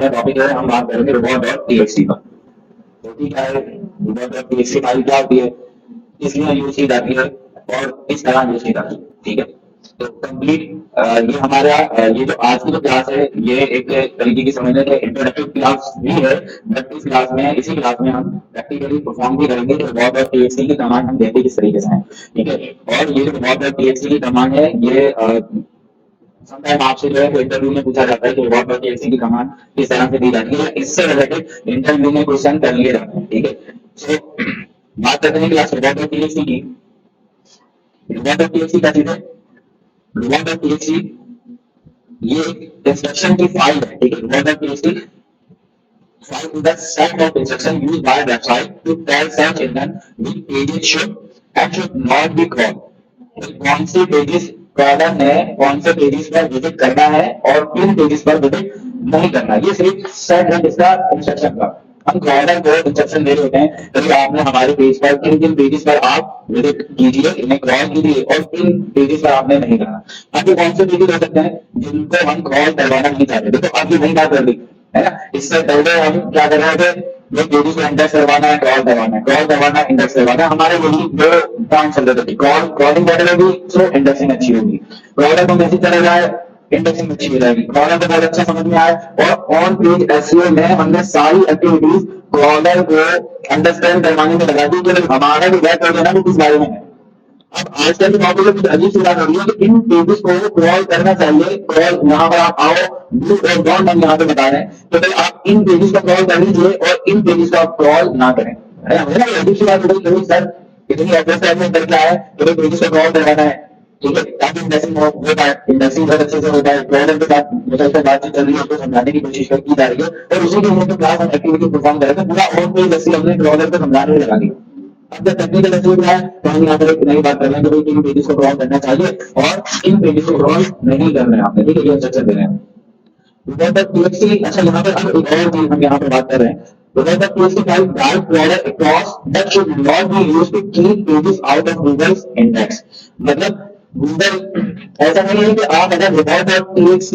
हमारा टॉपिक है, हम बात करेंगे robot.txt का। होती क्या है robot.txt फाइल, क्या होती है, इसलिए यूज की जाती है और किस तरह यूज की जाती है। ठीक है, तो कंप्लीट ये हमारा ये जो आज की जो क्लास है, ये एक तरीके की समझ लें इंट्रोडक्टिव क्लास भी है, बट इसी क्लास में हम प्रैक्टिकली परफॉर्म भी करेंगे कि robot.txt की कमांड हम देते किस तरीके से हैं। ठीक है, और ये जो robot.txt की कमांड है, ये समटाइम आपसे जो है वो इंटरव्यू में पूछा जाता है कि robot.txt की कमांड किस तरह से दी जाती है, इससे रिलेटेड इंटरव्यू में क्वेश्चन कर लिए जाते हैं। ठीक है, सो बात करते हैं क्लास robot.txt की। robot.txt क्या चीज है? robot.txt ये एक इंस्ट्रक्शन की फाइल है। ठीक है, robot.txt file is the set of instruction used by website to tell search engine which pages should and should not be crawled। कौन से पेजेस क्रॉलर ने कौन से पेजेस पर विजिट करना है और किन पेजेस पर विजिट नहीं करना, ये सिर्फ सेट है इसका इंस्ट्रक्शन का। हम क्रॉलर को इंस्ट्रक्शन दे रहे होते हैं कि आपने हमारे पेज पर किन किन पेजेस पर आप विजिट कीजिए, इन्हें क्रॉल कीजिए और किन पेजेस पर आपने नहीं करना। अब ये कौन से पेजेस हो सकते हैं जिनको हम क्रॉल करवाना नहीं चाहते? देखो अब ये नहीं बात कर दी है ना, इससे पहले हम क्या कर रहे थे, ये पेजेस को इंडेक्स करवाना है, क्रॉल करवाना है, क्रॉल करवाना है, इंडेक्स करवाना है, हमारे यही दो पॉइंट चल रहे थे। क्रॉलिंग बेटर होगी तो इंडेक्सिंग अच्छी होगी, क्रॉलर को मैसेज चला जाए इंडेक्सिंग अच्छी हो जाएगी, क्रॉलर को बहुत अच्छा समझ में आए। और ऑन पेज एसईओ में हमने सारी एक्टिविटीज क्रॉलर को अंडरस्टैंड करवाने में लगा दी कि हमारा जो वेब पेज है ना वो किस बारे में है। अब आजकल की टॉपिक में कुछ अजीब सी बात हो रही है कि इन पेजेस को क्रॉल करना चाहिए, क्रॉल यहाँ पर आप आओ डू और डोंट हम यहाँ पे बता रहे हैं, तो भाई आप इन पेजेस को क्रॉल कर लीजिए और इन पेजेस को आप क्रॉल ना करें। है ना, अजीब सी बात हो रही है सर, इतनी एड्रेस टाइप में करके आया तो भाई पेजेस को क्रॉल करवाना है। ठीक है, ताकि इंडेक्सिंग होता है, इंडेक्सिंग बहुत अच्छे से होता है, क्रॉलर के साथ मतलब बातचीत चल रही है, उसको समझाने की कोशिश की जा रही है और उसी के लिए क्लास हम एक्टिविटी परफॉर्म करेंगे। पूरा ऑन पेज जैसे हमने क्रॉलर को समझाने में लगा दिया। अब जब टेक्निकल एस्पेक्ट है तो हम यहाँ पर एक नई बात कर रहे हैं कि इन पेजेस को क्रॉल करना चाहिए और इन पेजेस को क्रॉल नहीं करना है आपने। ठीक है, ये इंस्ट्रक्शन दे रहे हैं robot.txt। अच्छा, यहाँ पर अब एक और चीज हम यहाँ पर बात कर रहे हैं, robot.txt file guide crawler across that should not be used to keep pages out of Google's index। मतलब गूगल ऐसा नहीं है कि आप अगर robot.txt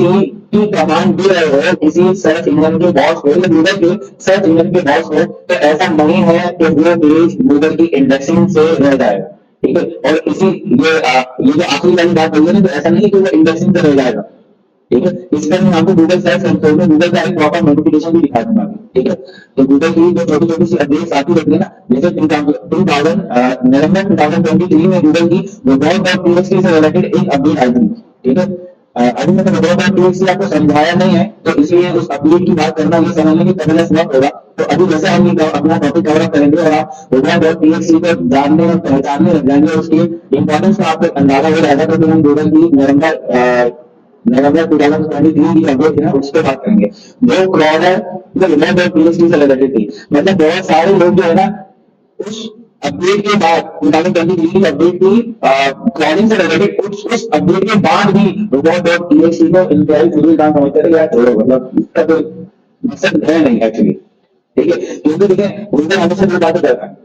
की कमांड दे रहे हो किसी सर्च इंजन के बॉस को या गूगल के सर्च इंजन के बॉस को, तो ऐसा नहीं है कि वो पेज गूगल की इंडेक्सिंग से रह जाएगा। ठीक है, और ये जो आखिरी वाली बात बोली ना, तो ऐसा नहीं है कि वो इंडेक्सिंग से रह जाएगा। ठीक है, इसका मैं आपको गूगल सर्च कंसोल में गूगल का एक प्रॉपर नोटिफिकेशन भी दिखा दूंगा। ठीक है, तो गूगल की जो छोटी छोटी सी अपडेट्स आती रहती है ना, जैसे 2000 नवंबर 2023 में गूगल की robot.txt से रिलेटेड एक अपडेट आई थी। ठीक है, अभी मैंने robot.txt आपको समझाया नहीं है, तो इसलिए उस अपडेट की बात करना ये समझ लेंगे पहले वक्त होगा। तो अभी जैसे हम अपना टॉपिक कवर अप करेंगे और आप robot.txt को जानने और पहचानने लग जाएंगे, उसकी इंपॉर्टेंस का आपको अंदाजा हो जाएगा, तो हम गूगल की नवंबर 2023 की अपडेट है उस पर बात करेंगे। जो क्रॉलर robot.txt से रिलेटेड थी, मतलब बहुत सारे लोग जो है ना उस अपडेट के बाद 2023 की अपडेट की क्रॉलिंग से रिलेटेड उस अपडेट के बाद भी robot.txt को इंक्वायरी शुरू काम समझते थे, यार छोड़ो, मतलब इसका कोई मकसद है नहीं एक्चुअली। ठीक है, क्योंकि देखिए उनका हमेशा जो बात करता है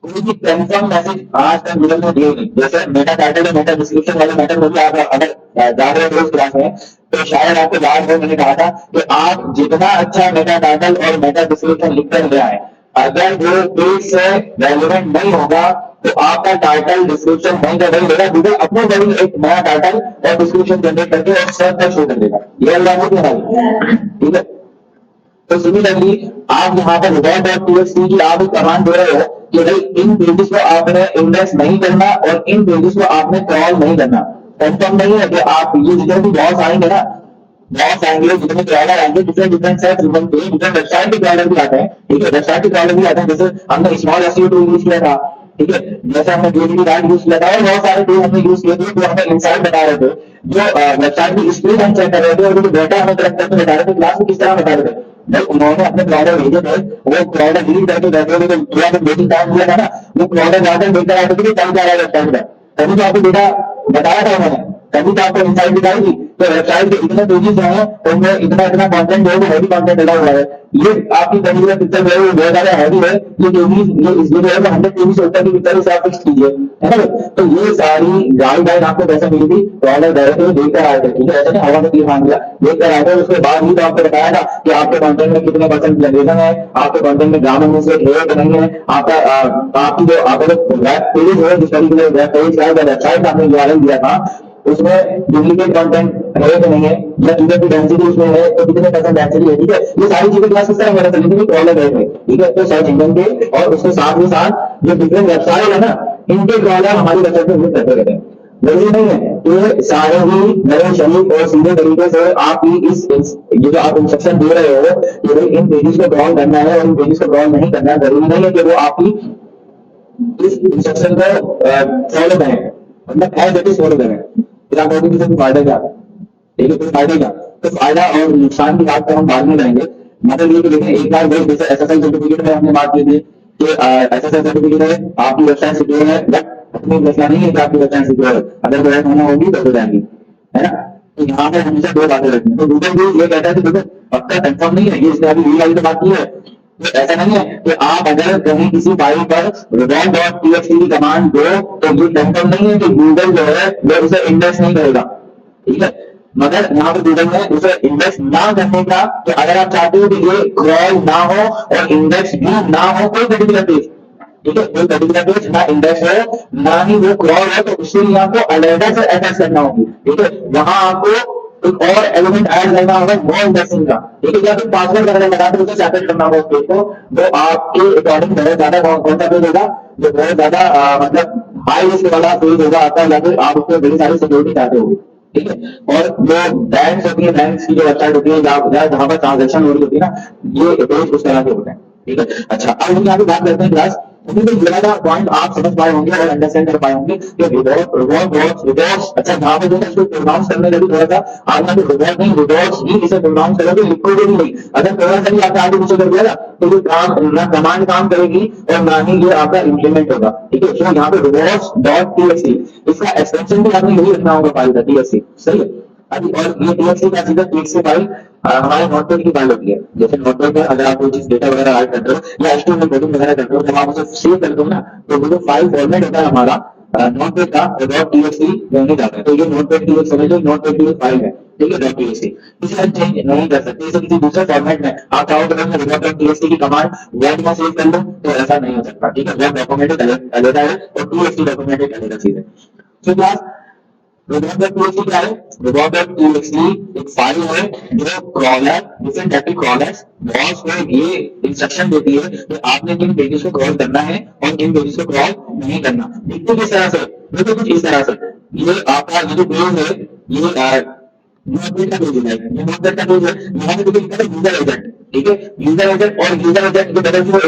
कोई भी कंफर्म मैसेज आज तक गूगल ने दिए नहीं। जैसे मेटा टाइटल और मेटा डिस्क्रिप्शन वाले मैटर हो गया, आप अगर जा रहे हो उस क्लास में तो शायद आपको याद हो मैंने कहा था कि आप जितना अच्छा मेटा टाइटल और मेटा डिस्क्रिप्शन लिखकर ले आए, अगर वो पेज से रेलिवेंट नहीं होगा तो आपका टाइटल डिस्क्रिप्शन नहीं कर देगा, गूगल अपने वही एक नया टाइटल और डिस्क्रिप्शन जनरेट करके और सर्च पर शो कर देगा। ये अल्लाह को ठीक है, तो सिमिलरली आप यहाँ पर robot.txt की आप एक कमांड दे रहे हो कि भाई इन पेजेस को आपने इंडेक्स नहीं करना और इन पेजेस को आपने क्रॉल नहीं करना। कंफर्म नहीं है कि आप ये जितने भी बॉस आएंगे ना, बॉस आएंगे, जितने क्रॉलर आएंगे, different different set different website के क्रॉलर भी आते हैं। ठीक है, वेबसाइट के क्रॉलर भी आते हैं, जैसे हमने स्मॉल एसईओ टूल यूज किया था। ठीक है, जैसे हमने गेटली राइट यूज किया था और बहुत सारे टूल हमने यूज किए थे जो हमें इनसाइट बता रहे थे, जो वेबसाइट की स्पीड हम चेक कर रहे थे और जो डेटा हमें कलेक्ट करके बता रहे थे, क्लास में किस तरह बता रहे थे। भाई उन्होंने अपने क्रॉलर भेजे थे, वो क्रॉलर डिलीट करके बैठे थे, थोड़ा सा वेटिंग टाइम दिया था ना, वो क्रॉलर जाकर देखकर आते थे कि कल क्या आएगा वेबसाइट पर, तभी तो आपको डेटा बताया था उन्होंने, तभी तो आपको इनसाइट दिखाई थी तो वेबसाइट के इतने पेजेस हैं, उनमें इतना इतना कंटेंट जो है हैवी कंटेंट डला हुआ है। ये आपकी पर्टिकुलर पिक्चर जो है वो बहुत ज्यादा हैवी है, ये पेजेस ये इस जो है 100 पेजेस से ऊपर की पिक्चर से आप फिक्स कीजिए, है ना। तो ये सारी गाइडलाइन आपको कैसे मिली थी, तो ऑनलाइन डायरेक्टली देखकर आए थे, ठीक है, ऐसे नहीं हवा में तीर मांग लिया, देखकर आए थे। उसके बाद ही तो आपको बताया था कि आपके कंटेंट में कितने परसेंट प्लेगरिज्म है, आपके कंटेंट में ग्रामर मिस्टेक है कि नहीं है, आपकी जो आपका जो वेब पेज है, जिस तरीके से वेब पेज का वेबसाइट आपने यूआरएल दिया था, उसमें डुप्लीकेट कंटेंट है कि नहीं है, या यूजर की डेंसिटी उसमें है तो कितने परसेंट डेंसिटी है, ठीक है। ये सारी चीजें क्लास किस तरह पता चलेगी कि क्रॉलर है, ठीक है। तो सर्च इंजन के और उसके साथ ही साथ जो डिफरेंट वेबसाइट है ना, इनके क्रॉलर हमारी वेबसाइट में विजिट करते रहते हैं। जरूरी नहीं है कि सारे ही नए शरीफ और सीधे तरीके से आप ये जो आप इंस्ट्रक्शन दे रहे हो कि इन पेजेस को क्रॉल करना है और इन पेजेस को क्रॉल नहीं करना है, जरूरी नहीं है कि वो आपकी इस इंस्ट्रक्शन को फॉलो करें, मतलब एज इट इज फॉलो करें। फिर आप कहोगे कि सर फायदा क्या है, ठीक है, कोई फायदा क्या, तो फायदा और नुकसान की बात तो हम बाद में करेंगे। मतलब ये कि देखिए एक बार वही जैसे एसएसएल सर्टिफिकेट में हमने बात की थी कि एसएसएल सर्टिफिकेट है, आपकी वेबसाइट सिक्योर है, बट अपनी मसला नहीं है कि आपकी वेबसाइट सिक्योर है, अगर कोई होना होगी तो हो जाएगी, है ना। तो यहाँ पर हमेशा दो बातें रखनी है। तो गूगल भी ये कहता है कि देखो पक्का कंफर्म नहीं है, ये इसने अभी रील वाली तो बात की है, तो ऐसा नहीं है कि आप अगर कहीं किसी फाइल पर revolve.txt की कमांड दो तो ये कंफर्म नहीं है कि गूगल जो है वो उसे इंडेक्स नहीं करेगा, ठीक है। मगर यहाँ पे गूगल में उसे इंडेक्स ना करने का, तो अगर आप चाहते हो कि ये क्रॉल ना हो और इंडेक्स भी ना हो कोई पर्टिकुलर पेज, ठीक है, कोई पर्टिकुलर पेज ना इंडेक्स हो ना ही वो क्रॉल हो, तो उसके लिए आपको अलग से अटैच करना होगी, ठीक है। वहां आपको एक और एलिमेंट ऐड करना होगा वो इंडेक्सिंग का, ठीक है। या फिर पासवर्ड वगैरह लगा के उसे सेपरेट करना होगा उस पेज को, वो आपके अकॉर्डिंग बहुत ज्यादा कौन सा पेज होगा जो बहुत ज्यादा मतलब हाई रिस्क वाला पेज होगा आपका, या फिर आप उसमें बड़ी सारी सिक्योरिटी चाहते होगी, ठीक है। और जो बैंक्स होती है, बैंक्स की जो वेबसाइट होती है जहां पर ट्रांजेक्शन हो रही होती है ना, ये पेज उस तरह के होते हैं, ठीक है। अच्छा, अब हम यहाँ पे बात करते हैं क्लास, तो ज्यादा पॉइंट आप समझ पाए होंगे और अंडरस्टैंड कर पाए होंगे कि रिवॉर्ड्स, अच्छा यहाँ पे जो है इसको प्रोनाउंस करने लगी थोड़ा सा, आप यहाँ पे रिवॉर्ड नहीं रिवॉर्ड्स ही इसे प्रोनाउंस करोगे, लिखोगे भी नहीं। अगर थोड़ा सा भी आपने आगे पीछे कर दिया ना, तो ये काम ना कमांड काम करेगी और ना ही ये आपका इंप्लीमेंट होगा, ठीक है। तो यहाँ पे रिवॉर्ड्स डॉट टीएक्सटी, इसका एक्सटेंशन भी आपने यही रखना होगा फाइल का, टीएक्सटी, सही है। अभी और ये टीएक्सटी का सीधा टीएक्सटी फाइल हमारे नोटपैड की फाइल होती है। जैसे नोटपैड में अगर आप कोई चीज डेटा वगैरह ऐड करते हो या एचटीएमएल में कोडिंग वगैरह करते हो, जब आप उसे सेव करते हो ना, तो वो जो फाइल फॉर्मेट होता है हमारा नोटपैड का डॉट टीएक्सटी बनने जाता है। तो ये नोटपैड की एक समझ लो, नोटपैड की एक फाइल है, ठीक है, डॉट टीएक्सटी। इसे हम चेंज नहीं कर सकते, इसे किसी दूसरे फॉर्मेट में आप चाहो तो मैं डॉट टीएक्सटी की कमांड वर्ड में सेव कर लो, तो ऐसा नहीं हो सकता, ठीक है। वर्ड डॉक्यूमेंट अलग है और टीएक्सटी डॉक्यूमेंट एक अलग चीज है। तो क्लास रिवॉर्ड.txt क्या है? रिवॉर्ड.txt एक फाइल है जो क्रॉलर, डिफरेंट टाइप के क्रॉलर्स बॉस को ये इंस्ट्रक्शन देती है कि आपने किन पेजेस को क्रॉल करना है और किन पेजेस को क्रॉल नहीं करना। देखते किस तरह से, देखो कुछ इस तरह से, ये आपका ये जो पेज है ये नोटपैड का पेज है, ये नोटपैड का पेज है, यहाँ पे देखिए लिखा है यूजर एजेंट, ठीक है। यूजर एजेंट और यूजर एजेंट के बदल में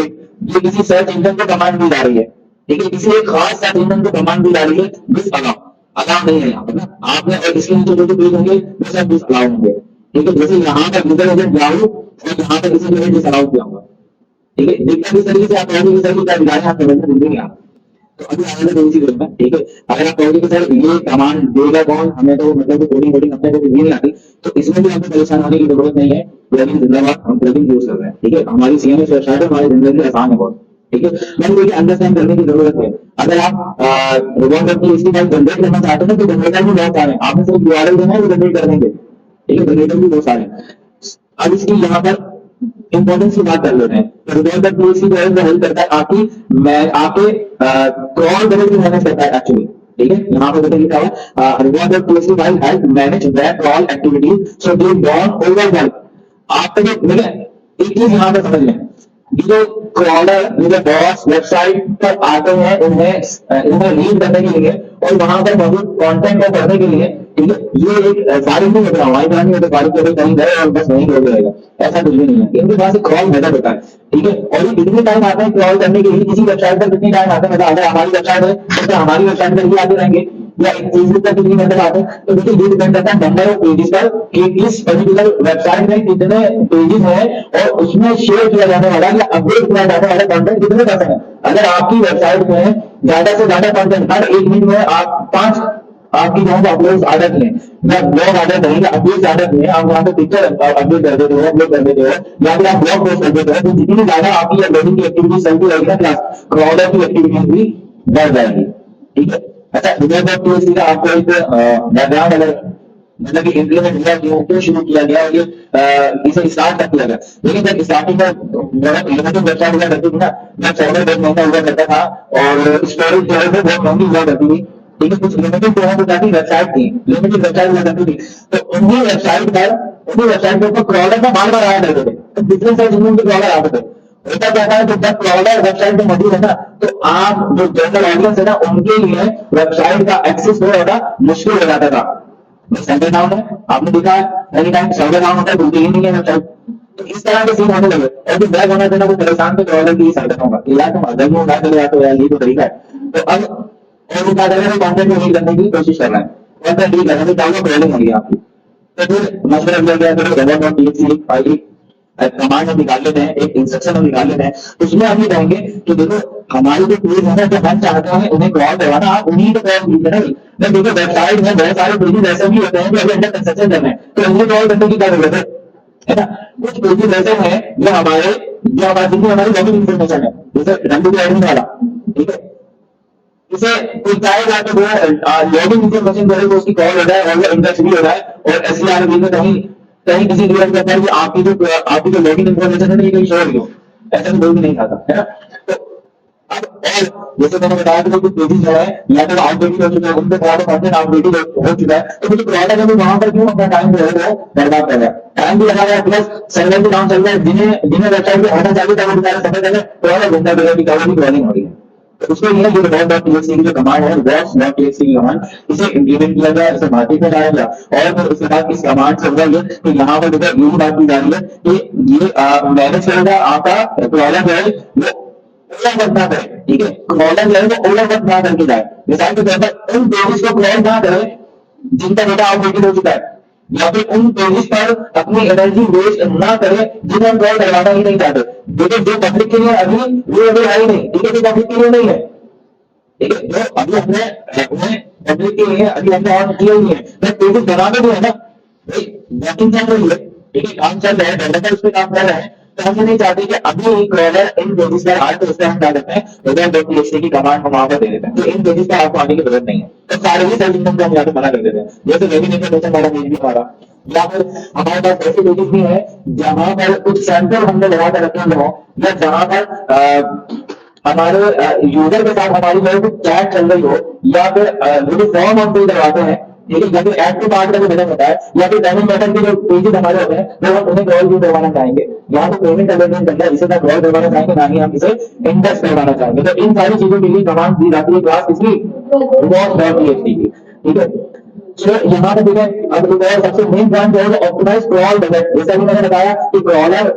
ये किसी सर्च इंजन को कमांड दी जा रही है, ठीक है, किसी एक खास सर्च इंजन को कमांड दी जा रही है, दिस अलाउ, अलाउ नहीं है यहाँ पर ना, आपने और इसके नीचे जो पेज होंगे वो सब दिस अलाउ होंगे, ठीक है। जैसे यहाँ पर यूजर एजेंट जाओ और यहाँ पर किसी ने दिस अलाउ किया होगा, ठीक है। देखते इस तरीके से आप कहोगे कि सर ये क्या दिखाया आप समझ में नहीं आप, तो अभी आगे मैं थोड़ी सी करूंगा, ठीक है। अगर आप कहोगे कि सर ये कमांड देगा कौन, हमें तो मतलब कोडिंग कोडिंग अपने को भी नहीं आती, तो इसमें भी आपको परेशान होने की जरूरत नहीं है। प्लगइन जिंदाबाद, हम प्लगइन यूज कर रहे हैं, ठीक है। हमारी सीएमएस वेबसाइट है, हमारी जिंदगी आसान है बहुत, ठीक है। मैंने देखिए अंडरस्टैंड करने की जरूरत है। अगर आप रिवॉर्ड.txt फाइल जनरेट करना चाहते हैं तो जनरेटर भी बहुत सारे हैं, आपने सिर्फ यूआरएल देना है वो जनरेट कर देंगे, ठीक है। जनरेटर भी बहुत सारे हैं। अब इसकी यहाँ पर इंपॉर्टेंस की बात कर लेते हैं। तो रिवॉर्ड.txt जो है वो हेल्प करता है आपकी आपके क्रॉल करने की मैनेज करता है एक्चुअली, ठीक है। यहाँ पर देखिए लिखा है रिवॉर्ड.txt file help manage web crawl activities so they don't overwhelm. आपका जो देखिए एक चीज यहाँ पर समझ लें, ये जो क्रॉलर जो बॉस वेबसाइट पर आते हैं इन्हें रीड करने के लिए और वहां पर मौजूद कंटेंट को पढ़ने के लिए, ठीक है, ये एक फारिग नहीं होता, हमारी तरह नहीं होता फारिग करके कहीं गए और बस वहीं रोक रहेगा, ऐसा कुछ भी नहीं है। इनके पास एक क्रॉल मेथड होता है, ठीक है। और ये कितने टाइम आते हैं क्रॉल करने के लिए, किसी वेबसाइट पर कितनी टाइम आते हैं, मतलब अगर हमारी वेबसाइट है तो हमारी वेबसाइट पर ही आते रहेंगे या फेसबुक पर कितनी घंटे आते हैं, तो देखिए ये डिपेंड करता है नंबर ऑफ पेजेस पर कि इस पर्टिकुलर वेबसाइट में कितने पेजेस हैं और उसमें शेयर किया जाने वाला या अपडेट किया जाने वाला कंटेंट कितने परसेंट है। अगर आपकी वेबसाइट में ज्यादा से ज्यादा कंटेंट हर एक मिनट में आप 5 आपकी जो है अपलोड आदत में या ब्लॉग आदत है या अपलोड आदत में आप वहां पे पिक्चर अपलोड कर देते हो, अपलोड कर देते हो, या फिर आप ब्लॉग पोस्ट कर देते हो, तो जितनी ज्यादा आपकी अपलोडिंग की एक्टिविटी चलती रहेगी ना क्लास, क्रॉलर की एक्टिविटी भी बढ़ जाएगी। ठीक है। अच्छा, रिजल्ट का आपको एक बैकग्राउंड अगर मतलब कि इम्प्लीमेंट हुआ, क्यों शुरू किया गया और ये इसे स्टार्ट तक किया गया। लेकिन जब स्टार्टिंग में बहुत लिमिटेड वेबसाइट हुआ करती थी ना, जब सर्वर बहुत महंगा हुआ करता था और स्टोरेज जो है वो बहुत महंगी हुआ करती थी, ठीक है, कुछ लिमिटेड जो है वो काफी वेबसाइट थी, लिमिटेड वेबसाइट हुआ करती थी, तो उन्हीं वेबसाइट के ऊपर क्रॉलर का बार बार आया करते थे, तो डिफरेंट साइज के क्रॉलर आते थे। होता क्या था कि जब क्रॉलर वेबसाइट में मौजूद है ना, तो आप जो जनरल ऑडियंस है ना, उनके लिए वेबसाइट का एक्सेस हो ज्यादा मुश्किल हो जाता था। सर्वर डाउन है, आपने देखा है एनी टाइम सर्वर डाउन होता है, खुलती ही नहीं है वेबसाइट। तो इस तरह के सीन होने लगे और जो बैग होना देना वो परेशान तो क्रॉलर की सर्वर होगा कि यार तुम अदर में उठा के ले आते हो यार, ये तो तरीका है। तो अब और उनका कंटेंट डील करने की कोशिश कर रहा है, कंटेंट डील करने में क्या क्रॉलिंग होगी आपकी। तो फिर मशवरा दिया गया कि robot.txt फाइल कमांड हम निकाल लेते हैं, एक इंस्ट्रक्शन हम निकाल लेते हैं, उसमें हम ये कहेंगे कि देखो हमारी जो पेज है ना, जो हम चाहते हैं उन्हें क्रॉल करवाना, आप उन्हीं को क्रॉल कीजिए ना। मैं देखो वेबसाइट में बहुत सारे पेजेस ऐसे भी होते हैं जो अभी अंडर कंस्ट्रक्शन करना है, तो उन्हें क्रॉल करने की क्या जरूरत है ना। कुछ पेजेस ऐसे हैं जो हमारे जिनकी हमारी लॉगिन इन्फॉर्मेशन है, जैसे रंग एडमिन वाला, ठीक है, इसे कोई चाहेगा तो वो लॉगिन इन्फॉर्मेशन जो है वो उसकी कॉल हो जाए और वो इंडेक्स भी हो जाए और एसईआरबी में कहीं कहीं किसी रियल करता है कि आपकी जो लॉगिन इन्फॉर्मेशन है ना, ये कहीं शोर हो, ऐसा तो कोई भी नहीं खाता है ना। तो अब और जैसे मैंने बताया कि कुछ पेजेस जो है या तो आउटडेटेड हो चुका है, उनपे थोड़ा कंटेंट आउटडेटेड हो चुका है, तो मुझे प्रॉब्लम है कि वहां पर क्यों अपना टाइम जो है वो बर्बाद कर रहा है, टाइम भी लगा रहा है, प्लस सर्वर भी डाउन चल रहा है, जिन्हें जिन्हें वेबसाइट पे होना चाहिए था वो बेचारे समय पहले थोड़ा घंटा पहले की कवर की क्रॉलिंग हो रही है। तो उसके लिए ये डॉट.txt की जो कमांड है, box.txt की कमांड, इसे इंप्लीमेंट किया गया, इसे मार्केट में लाया गया और फिर उसके बाद इस कमांड से हुआ ये कि यहाँ पर देखो यही बात की जा रही है कि ये मैनेज करेगा आपका क्रॉलर जो है वो ओवरवर्क ना करे। ठीक है, क्रॉलर जो है वो ओवरवर्क ना करके जाए, मिसाल के तौर पर उन पेजेस को क्रॉल ना करे जिनका डेटा आउटडेटेड हो चुका है, या फिर उन पेजेस पर अपनी एनर्जी वेस्ट ना करे जिन्हें हम क्रॉल करवाना ही नहीं चाहते। देखिए जो पब्लिक के लिए अभी वो अभी है ही नहीं, ठीक है, जो पब्लिक के लिए नहीं है, ठीक है, जो अभी हमने पब्लिक के लिए अभी हमने ऑन किया ही है, मैं पेजेस बनाने भी है ना भाई, वर्किंग चल रही है, ठीक है, काम चल रहा है, डेवलपर उस पर काम कर रहे हैं, तो हम ये नहीं चाहते कि अभी एक क्रॉलर इन पेजेस पर आए तो उससे हम क्या करते हैं, रिजल्ट.txt की कमांड हम वहां पर दे देते हैं, तो इन पेजेस पर आपको आने की जरूरत नहीं है, तो सारे ही सर्च इंजन को हम यहाँ पे मना कर देते हैं। जैसे वेबिन इन्फॉर्मेशन वाला पेज भी हमारा, या फिर हमारे पास ऐसे पेजेस भी है जहां पर कुछ सैंपल हमने लगा कर रखे हो, या जहां पर हमारे यूजर के साथ हमारी जो है चैट चल रही हो, या फिर वो जो फॉर्म हम फिल करवाते हैं, ठीक है, या फिर ऐड टू कार्ट का जो बटन होता है, या फिर पेमेंट बटन के जो पेजेस हमारे होते हैं, वो हम उन्हें क्रॉल भी करवाना चाहेंगे। यहाँ तो पेमेंट अवेलेबल करना है, इसे ना क्रॉल करवाना चाहेंगे, ना ही हम इसे इंडेक्स करवाना चाहेंगे। तो इन सारी चीजों के लिए कमांड दी जाती है क्लास इसकी box.txt की, ठीक है। तो यहाँ पे देखें, अब एक और सबसे मेन पॉइंट जो है ऑप्टिमाइज क्रॉल बजट, जैसा कि मैंने बताया कि क्रॉलर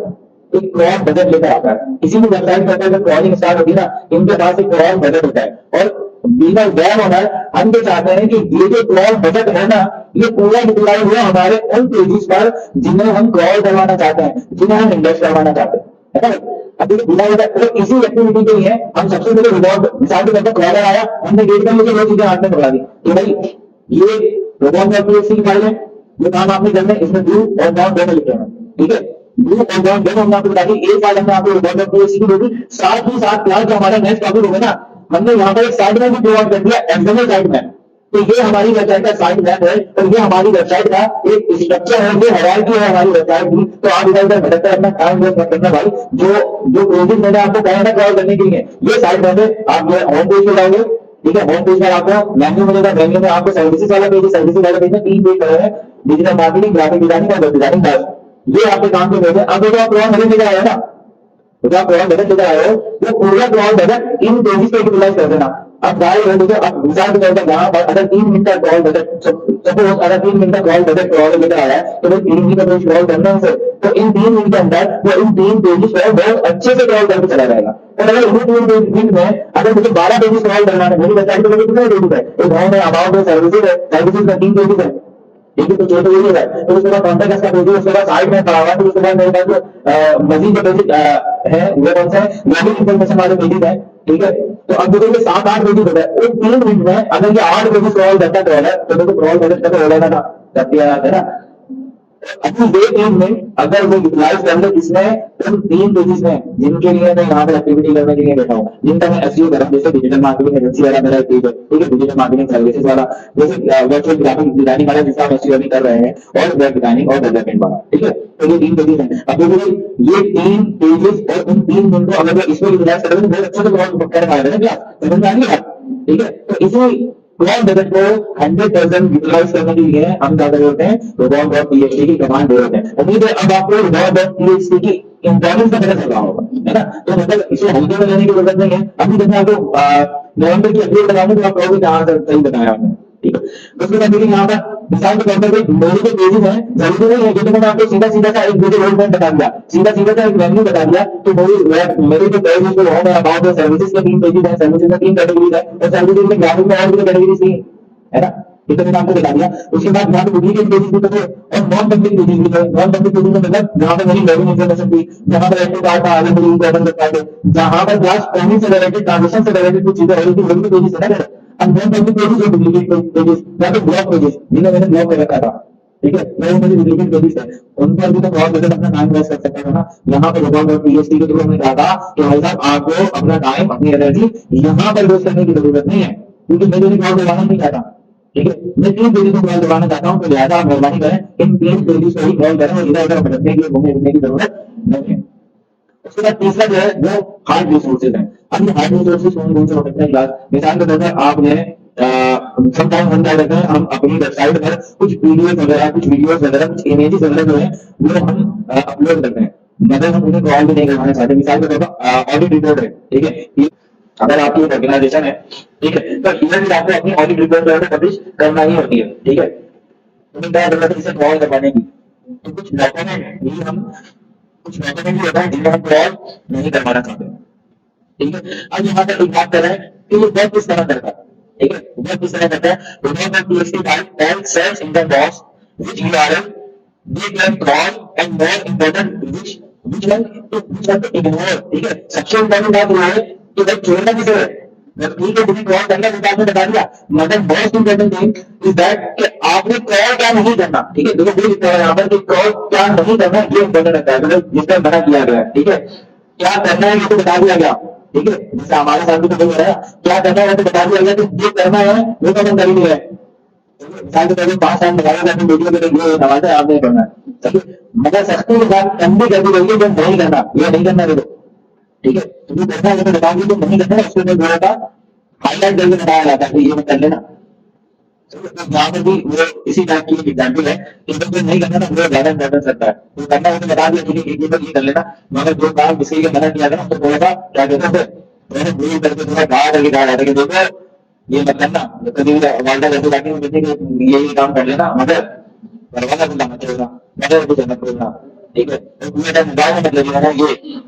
एक क्रॉल बजट लेकर आता है, किसी भी वेबसाइट पर जब क्रॉलिंग स्टार्ट होती है ना, इनके पास एक क्रॉल बजट होता है, और बिना बैन ओनर हम तो चाहते हैं कि ये जो क्रॉल बजट है ना, ये पूरा डिप्लॉय हुआ हमारे उन पेजेस पर जिन्हें हम क्रॉल करवाना चाहते हैं, जिन्हें हम इंडेक्स करवाना चाहते हैं, है ना। अभी बिना तो इसी एक्टिविटी के लिए हम सबसे पहले रिवॉर्ड मिसाल के तौर पर क्रॉलर आया, हमने डेट कर लिया, वो चीजें हाथ में पकड़ा दी कि भाई ये रोबोट.txt की फाइल है, ये काम आपने करना है, इसमें ब्लू और ब्राउन दोनों लिखे हैं, ठीक है, ब्लू और ब्राउन दोनों हमने आपको बता दी, एक फाइल हमने आपको रोबोट.txt की होगी, साथ ही साथ क्लास जो हमारा नेक्स्ट टॉपिक होगा ना, हमने यहाँ पर एक साइड में भी प्रोवाइड कर दिया, एक्सटर्नल साइड में। तो ये हमारी वेबसाइट का साइड मैप है, और ये हमारी वेबसाइट का एक स्ट्रक्चर है, ये हायरार्की है हमारी वेबसाइट की। तो आप इधर उधर भटकते अपना टाइम वेस्ट मत करना भाई, जो जो पेजेस मैंने आपको कहा ना क्रॉल करने के लिए, ये साइड मैप है, आप जो होम पेज पे जाओगे, ठीक है, होम पेज पर आपको मेन्यू मिलेगा, मेन्यू में आपको सर्विसेज वाला पेज है, सर्विसेज वाले पेज में 3 पेज पड़े हैं, डिजिटल मार्केटिंग, ग्राफिक डिजाइनिंग और वेब डिजाइनिंग बस, ये आपके काम के पेज है। अब जो आप क्रॉल बजट लेकर आए ना, जो आप क्रॉल बजट लेकर आए हो, वो पूरा क्रॉल बजट इन पेजेस पे यूटिलाइज कर देना। अब जाहिर है देखो, अब मिसाल के तौर पर यहाँ पर अगर 3 मिनट का क्रॉल बजट, सपोज अगर 3 मिनट का क्रॉल बजट क्रॉल लेकर आया है, तो वो 3 मिनट का पेज क्रॉल करना है उसे, तो इन 3 मिनट के अंदर वो इन 3 पेजेस पर बहुत अच्छे से क्रॉल करके चला जाएगा। और अगर इन्हीं 3 मिनट में अगर मुझे 12 पेजेस क्रॉल करना है, मेरी वेबसाइट पे कितने पेजेस है, एक होम है, अबाउट है, सर्विसेज है, सर्विसेज में 3 पेजेस है, ठीक है, तो छोटे ये है, तो उसके बाद कॉन्टेक्ट का पेज है, उसके बाद साइड में पड़ा हुआ है, तो उसके बाद मेरे पास जो मजीद जो पेज है वो कौन सा है, लॉगिन इन्फॉर्मेशन वाले पेजेस है, ठीक है। तो अब देखो ये 7-8 पेजेस हो गए, वो 3 मिनट में अगर ये 8 पेजेस क्रॉल करता है डॉलर, तो देखो क्रॉल बजट का तो हो जाएगा था, करते है ना। अपनी डे टीम में अगर वो यूटिलाइज कर ले इसमें उन 3 पेजेस में जिनके लिए मैं यहाँ पर एक्टिविटी करने के लिए बैठा हूँ, जिनका मैं एसईओ कर रहा हूँ, जैसे डिजिटल मार्केटिंग एजेंसी वाला मेरा पेज है, ठीक है, डिजिटल मार्केटिंग सर्विसेज वाला, जैसे वर्चुअल ग्राफिक डिजाइनिंग वाला जिसका हम एसईओ भी कर रहे हैं, और वेब डिजाइनिंग और डेवलपमेंट वाला, ठीक है। तो ये 3 पेजेस हैं। अब देखो ये 3 पेजेस और उन 3 दिन को अगर मैं इसमें यूटिलाइज कर रहा हूँ, बहुत अच्छा से कर पाएगा ना क्या, समझ में आ गया, ठीक है। तो इसे क्लाउड बजट को 100% यूटिलाइज करने के लिए हम क्या कर रहे होते हैं, robots.txt की कमांड दे रहे हैं। उम्मीद है अब आपको robots.txt की इंपॉर्टेंस का पता चल रहा होगा, है ना। तो मतलब इसे हल्के में लेने की जरूरत नहीं है। अभी जब मैं आपको नवंबर की अपडेट बताऊंगा तो आप कहोगे कि हाँ सर सही बताया आपने, ठीक है। तो उसके बाद देखिए यहाँ पर मिसाल के तौर पर कोई मेरे जो पेजेस है, जरूरी नहीं है कि मैंने आपको सीधा सीधा सा एक वीडियो रोड मैप बता दिया, सीधा सीधा सा एक मेन्यू बता दिया, तो मेरे जो पेज जो है मेरा अबाउट सर्विसेज के 3 पेजेस है, सर्विसेज में 3 कैटेगरीज है, और सर्विसेज में ग्राफिक में और भी कैटेगरीज थी, है ना। ये तो मैंने आपको बता दिया। उसके बाद यहाँ पे डुप्लीकेट पेजेस भी थे और नॉन पब्लिक पेजेस भी थे। नॉन पब्लिक पेजेस में मतलब जहाँ पे मेरी लॉगिन इन्फॉर्मेशन थी, जहाँ पर एक्टिव कार्ड था, आगे मेरी इम्पोर्टेंट करता है, जहाँ पर क्लास पेमेंट से रिलेटेड, ट्रांजेक्शन से रिलेटेड कुछ चीजें हो रही थी, वही पेजेस है ना। अब नॉन पब्लिक पेजेस और डुप्लीकेट पेजेस या तो ब्लॉक पेजेस जिन्हें मैंने ब्लॉक कर रखा था, ठीक है, मैं मुझे डुप्लीकेट पेजेस है, उन पर भी तो बहुत ज्यादा अपना टाइम वेस्ट कर सकता था ना। यहाँ पे robots.txt के थ्रू हमने कहा था कि भाई साहब आपको अपना टाइम अपनी एनर्जी यहाँ पर वेस्ट करने की जरूरत नहीं है, क्योंकि मैंने भी बहुत दबाना नहीं चाहता, ठीक है। मैं 3 पेजेस को कॉल करवाना चाहता हूँ, तो लिहाजा आप मेहरबानी करें इन 3 पेजेस को ही कॉल करें और इधर उधर भटकने की घूमने फिरने की जरूरत नहीं है। उसके बाद तीसरा जो है वो हार्ड रिसोर्सेज है। अब ये हार्ड रिसोर्सेज कौन कौन से हो सकते हैं क्लास, मिसाल के तौर पर आपने समटाइम हम क्या करते हैं, हम अपनी वेबसाइट पर कुछ वीडियोस वगैरह, कुछ वीडियोस वगैरह, कुछ इमेजेस वगैरह जो है वो हम अपलोड करते हैं, मगर हम उन्हें कॉल भी नहीं करवाना चाहते। मिसाल के तौर पर ऑडिट रिपोर्ट है, ठीक है, अगर आपकी एक ऑर्गेनाइजेशन है, ठीक है, तो इवन भी आपको अपनी ऑडिट रिपोर्ट जो है पब्लिश करना ही होती है, ठीक है। तुम्हें क्या जरूरत है इसे कॉल करवाने की, तो कुछ डॉक्यूमेंट भी हम, कुछ डॉक्यूमेंट भी होता है जिन्हें हम कॉल नहीं करवाना चाहते, ठीक है। अब यहाँ पर एक बात कर रहे हैं कि ये वर्क किस तरह करता है, ठीक है, वर्क किस तरह करता है। robots.txt type and search in the box which URL they can crawl and more important which one to ignore, ठीक है। सबसे इम्पोर्टेंट बात यह है कि भाई छोड़ना किसे है, ठीक है, तुम्हें कॉल करना है आपने बता दिया, मगर most important thing is that कि आपने कॉल क्या नहीं करना, ठीक है। देखो लिखा है यहाँ पर कि कॉल क्या नहीं करना, ये इंपोर्टेंट रहता है, मतलब जिसका मना किया गया है, ठीक है। क्या करना है ये तो बता दिया गया, ठीक है, जैसे हमारे साथ भी तो हो रहा है, क्या करना है तो बता दिया गया, तो जो करना है वो तो हम कर ही नहीं है। मिसाल के तौर पर 5 साल लगाया था वीडियो में, ये नवाजा है, आपने करना है, ठीक है, मगर सख्ती के साथ ठंडी कर दी गई है जो नहीं करना, ये नहीं करना है, ठीक है। तुम्हें करना है तो बताओगे, तो नहीं करना है उसके ऊपर थोड़ा सा हाईलाइट करके बताया जाता है कि ये मत कर लेना। तो यहाँ पर भी वो इसी टाइप की एग्जाम्पल है कि जब नहीं करना ना वो ज्यादा इंपॉर्टेंस रखता है, तो करना है तो बता दिया ठीक है, ये कर लेना, मगर जो काम किसी के मना किया गया तो थोड़ा सा क्या कहते हैं, थोड़ा भूल करके थोड़ा गा करके कहा जाता है कि देखो ये मत करना, कभी वालदा करके जाके यही काम कर लेना, मगर दरवाजा खुला मत छोड़ना, मगर कुछ मत खोलना, ठीक है। तो पूरे टाइम मोबाइल में मत लगे रहना, ये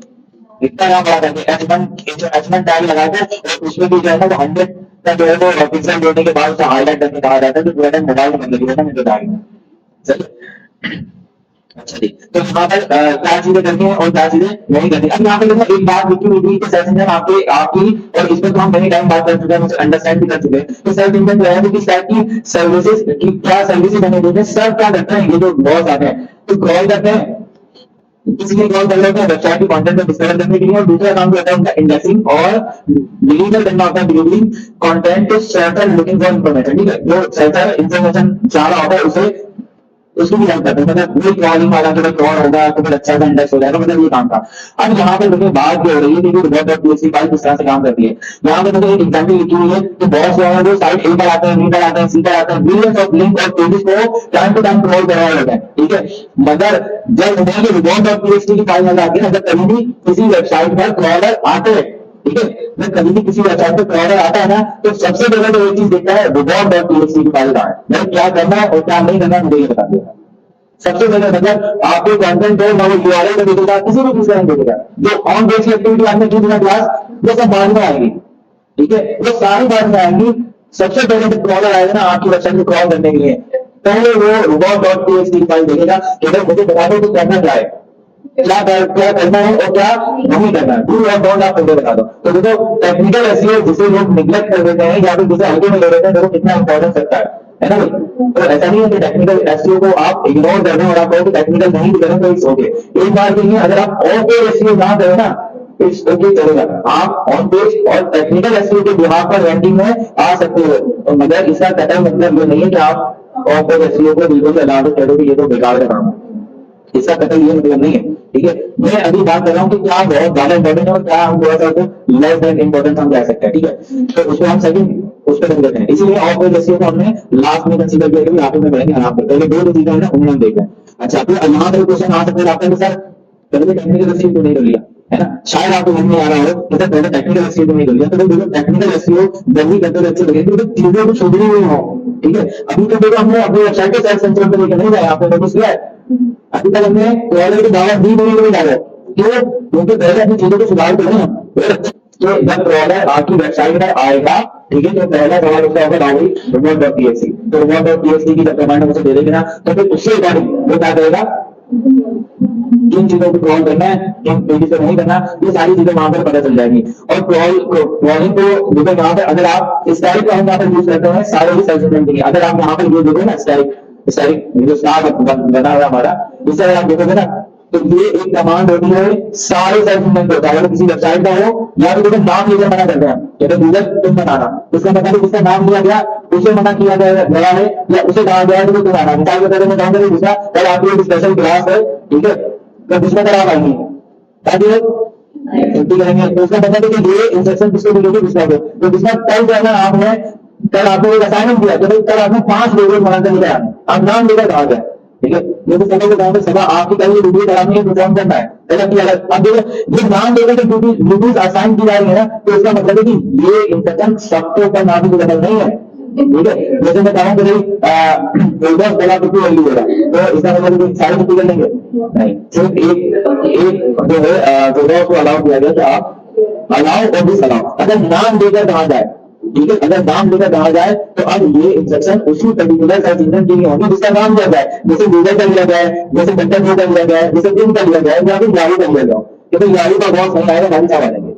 इतना काम बड़ा करके एच वन टैग लगा के, और उसमें भी जो है ना वो 100 का जो है वो पिक्सल जोड़ने के बाद उसे हाईलाइट करके कहा जाता है कि पूरा टाइम मोबाइल में मत लगे रहना, मुझे टैग में, चलिए। अच्छा जी, तो यहाँ पर क्या चीजें करनी है और क्या चीजें नहीं करनी। अब यहाँ पे देखो एक बात विकिमीडिया के सेशन में आपके आपकी, और इस पर तो हम मेनी टाइम बात कर चुके हैं, मुझे अंडरस्टैंड भी कर चुके हैं। तो सर्च इंजन जो है वो किस टाइप की सर्विसेज की क्या सर्विसेज हमें देते हैं, सर्व क्या करते हैं, ये जो बहुत आते हैं तो क्रॉल करते हैं, इसलिए कॉल कर लेते हैं वेबसाइट की कंटेंट को डिस्कवर करने के लिए, और दूसरा काम जो होता है उनका इंडेक्सिंग और डिलीवर करना होता है, delivering content to server looking for information, ठीक है। जो सर्वर इंफॉर्मेशन चाह रहा होता है उसे उसको भी हेल्प करते हैं, मतलब वही क्रॉलिंग वाला जो क्रॉल होगा तो फिर अच्छा सा इंडेक्स हो जाएगा, मतलब ये काम था। अब यहाँ पे देखिए बात जो हो रही है कि robots.txt फाइल किस तरह से काम करती है। यहाँ पे देखिए एक एग्जाम्पल लिखी हुई है कि बहुत जो है वो साइट ए पर आते हैं, बी पर आते हैं, सी पर आते हैं, मिलियंस ऑफ लिंक और पेजेस को टाइम टू टाइम क्रॉल करवाया जाता है, ठीक है। मगर जब उन्हें robots.txt की फाइल नजर आती है, जब कभी भी किसी वेबसाइट पर क्रॉलर आते हैं, ठीक है, जब कभी भी किसी वेबसाइट पर क्रॉलर आता है ना, तो सबसे पहले तो एक चीज देखता है robots.txt की फाइल कहाँ है, मतलब क्या करना है और क्या नहीं करना है मुझे ये बता दिया। सबसे पहले मतलब आपको कंटेंट है वो यूआरएल पे देखेगा, किसी भी चीज का नहीं देखेगा, जो ऑन बेस एक्टिविटी आपने की थी क्लास वो सब बाद में आएगी, ठीक है, वो सारी बाद में आएंगी। सबसे पहले जब क्रॉलर आएगा ना आपकी वेबसाइट को क्रॉल करने के लिए, पहले वो robots.txt फाइल देखेगा कि भाई मुझे बता दो कि करना क्या है, क्या करना है और क्या नहीं करना है, डू और डोंट आप मुझे बता दो। तो देखो टेक्निकल एसईओ जिसे लोग निग्लेक्ट कर देते हैं या फिर जिसे हल्के में ले लेते हैं, देखो कितना इंपॉर्टेंस रखता है ना भाई। तो ऐसा नहीं है कि टेक्निकल एसईओ को आप इग्नोर कर रहे हैं और आप कहो कि टेक्निकल नहीं भी करें तो इट्स ओके। एक बार के लिए अगर आप ऑन पेज एसईओ ना करें ना, इट्स ओके चलेगा, आप ऑन पेज और टेक्निकल एसईओ के बिहाफ पर रैंकिंग में आ सकते हो। तो मगर इसका कतई मतलब ये नहीं है कि आप ऑन पेज एसईओ को बिल्कुल अलाउ कर दो कि ये तो बेकार का काम है, इसका कतई ये मतलब नहीं है। ठीक है, मैं अभी बात कर रहा हूँ कि क्या बहुत ज्यादा इंपॉर्टेंट है और क्या हम थोड़ा सा लेस देन इंपॉर्टेंट हम कह सकते हैं। ठीक है, तो उसको हम सेकंड उस पर देते हैं, इसीलिए ऑफ रेशियो को हमने लास्ट में कंसीडर किया कि आगे में बढ़ेंगे आराम से, पहले दो चीजें हैं ना उन्हें हम देख रहे हैं। अच्छा, तो यहाँ पे क्वेश्चन आ सकते हैं आपका कि सर पहले टेक्निकल एसईओ क्यों नहीं कर लिया, है ना, शायद आपको समझ में आ रहा हो कि सर पहले टेक्निकल एसईओ क्यों नहीं कर लिया। तो देखो टेक्निकल एसईओ जल्दी करते हुए अच्छे लगे क्योंकि चीजें तो सुधरी हुई हो। ठीक है, अभी तो देखो हमने अपनी वेबसाइट के सेल्फ सेंसर पे लेकर नहीं जाए, आपने नोटिस किया है अभी तक हमने क्वालिटी की दावा दी नहीं डालो क्यों, क्योंकि पहले अपनी चीजों को सुधार करें हम। तो जब प्रोडक्ट आपकी वेबसाइट पर आएगा, ठीक है, तो पहला सवाल उसका होगा डाउनलोड रिमोट.txt, तो रिमोट.txt की जब कमांड उसे दे देंगे ना, तो फिर उससे अकॉर्डिंग वो क्या करेगा, किन चीजों को क्रॉल करना है, किन पेजेस पे नहीं करना, ये सारी चीजें वहां पर पता चल जाएगी। और क्रॉलिंग को देखो यहाँ पे अगर आप स्टैटिक का हम यहाँ पर यूज करते हैं सारे ही सर्च इंजन के लिए, अगर आप यहाँ पर यूज देखो ना स्टैटिक स्टैटिक जो स्टार बना हुआ हमारा, इससे अगर आप देखोगे ना तो ये एक कमांड होती है सारे सर्च इंजन को, चाहे किसी वेबसाइट का हो या फिर देखो नाम लेकर मना करते हैं, जैसे गूगल तुम बनाना, उसका मतलब जिसका नाम लिया गया उसे मना किया गया है या उसे कहा गया है कि तुम आना। मिसाल के तौर पर मैं कहूंगा दूसरा कल आपकी एक स्पेशल क्लास है, ठीक है, तो जिसमें कल आप आएंगे ताकि छुट्टी करेंगे, तो उसका मतलब है कि ये इंस्ट्रक्शन किसको मिलेगी, दूसरा को। तो जिसमें कल जो है ना आपने कल आपको एक असाइनमेंट दिया, तो कल आपने 5 लोगों को बनाकर लेकर आना, आप नाम लेकर कहा गया, ठीक है, ये तो समय के टाइम सभा आपकी कल ड्यूटी करानी है, परफॉर्म करना है, गलत किया। अब देखो ये नाम लेकर के ड्यूटीज असाइन की जा रही है ना, तो इसका मतलब है कि ये इंस्ट्रक्शन सबके ऊपर लागू होगा नहीं है। ठीक है, जैसे मैं कहूँ कि भाई 10 बड़ा कुछ वैल्यू होगा, तो इसका मतलब सारे कुछ कर लेंगे नहीं, सिर्फ एक जो है जो को अलाउ किया गया कि आप अलाउ और डिस अलाउ अगर नाम देकर कहा जाए, ठीक है, अगर नाम लेकर कहा जाए तो अब ये इंस्ट्रक्शन उसी पर्टिकुलर सर्च इंजन के लिए होगी जिसका नाम दिया जाए, जैसे गूगल का लिया जाए, जैसे कंटेंट का लिया जाए, जैसे बिंग का लिया जाए या फिर याहू का लिया जाए, क्योंकि याहू का बहुत सही आएगा, गाड़ी चाह लेंगे।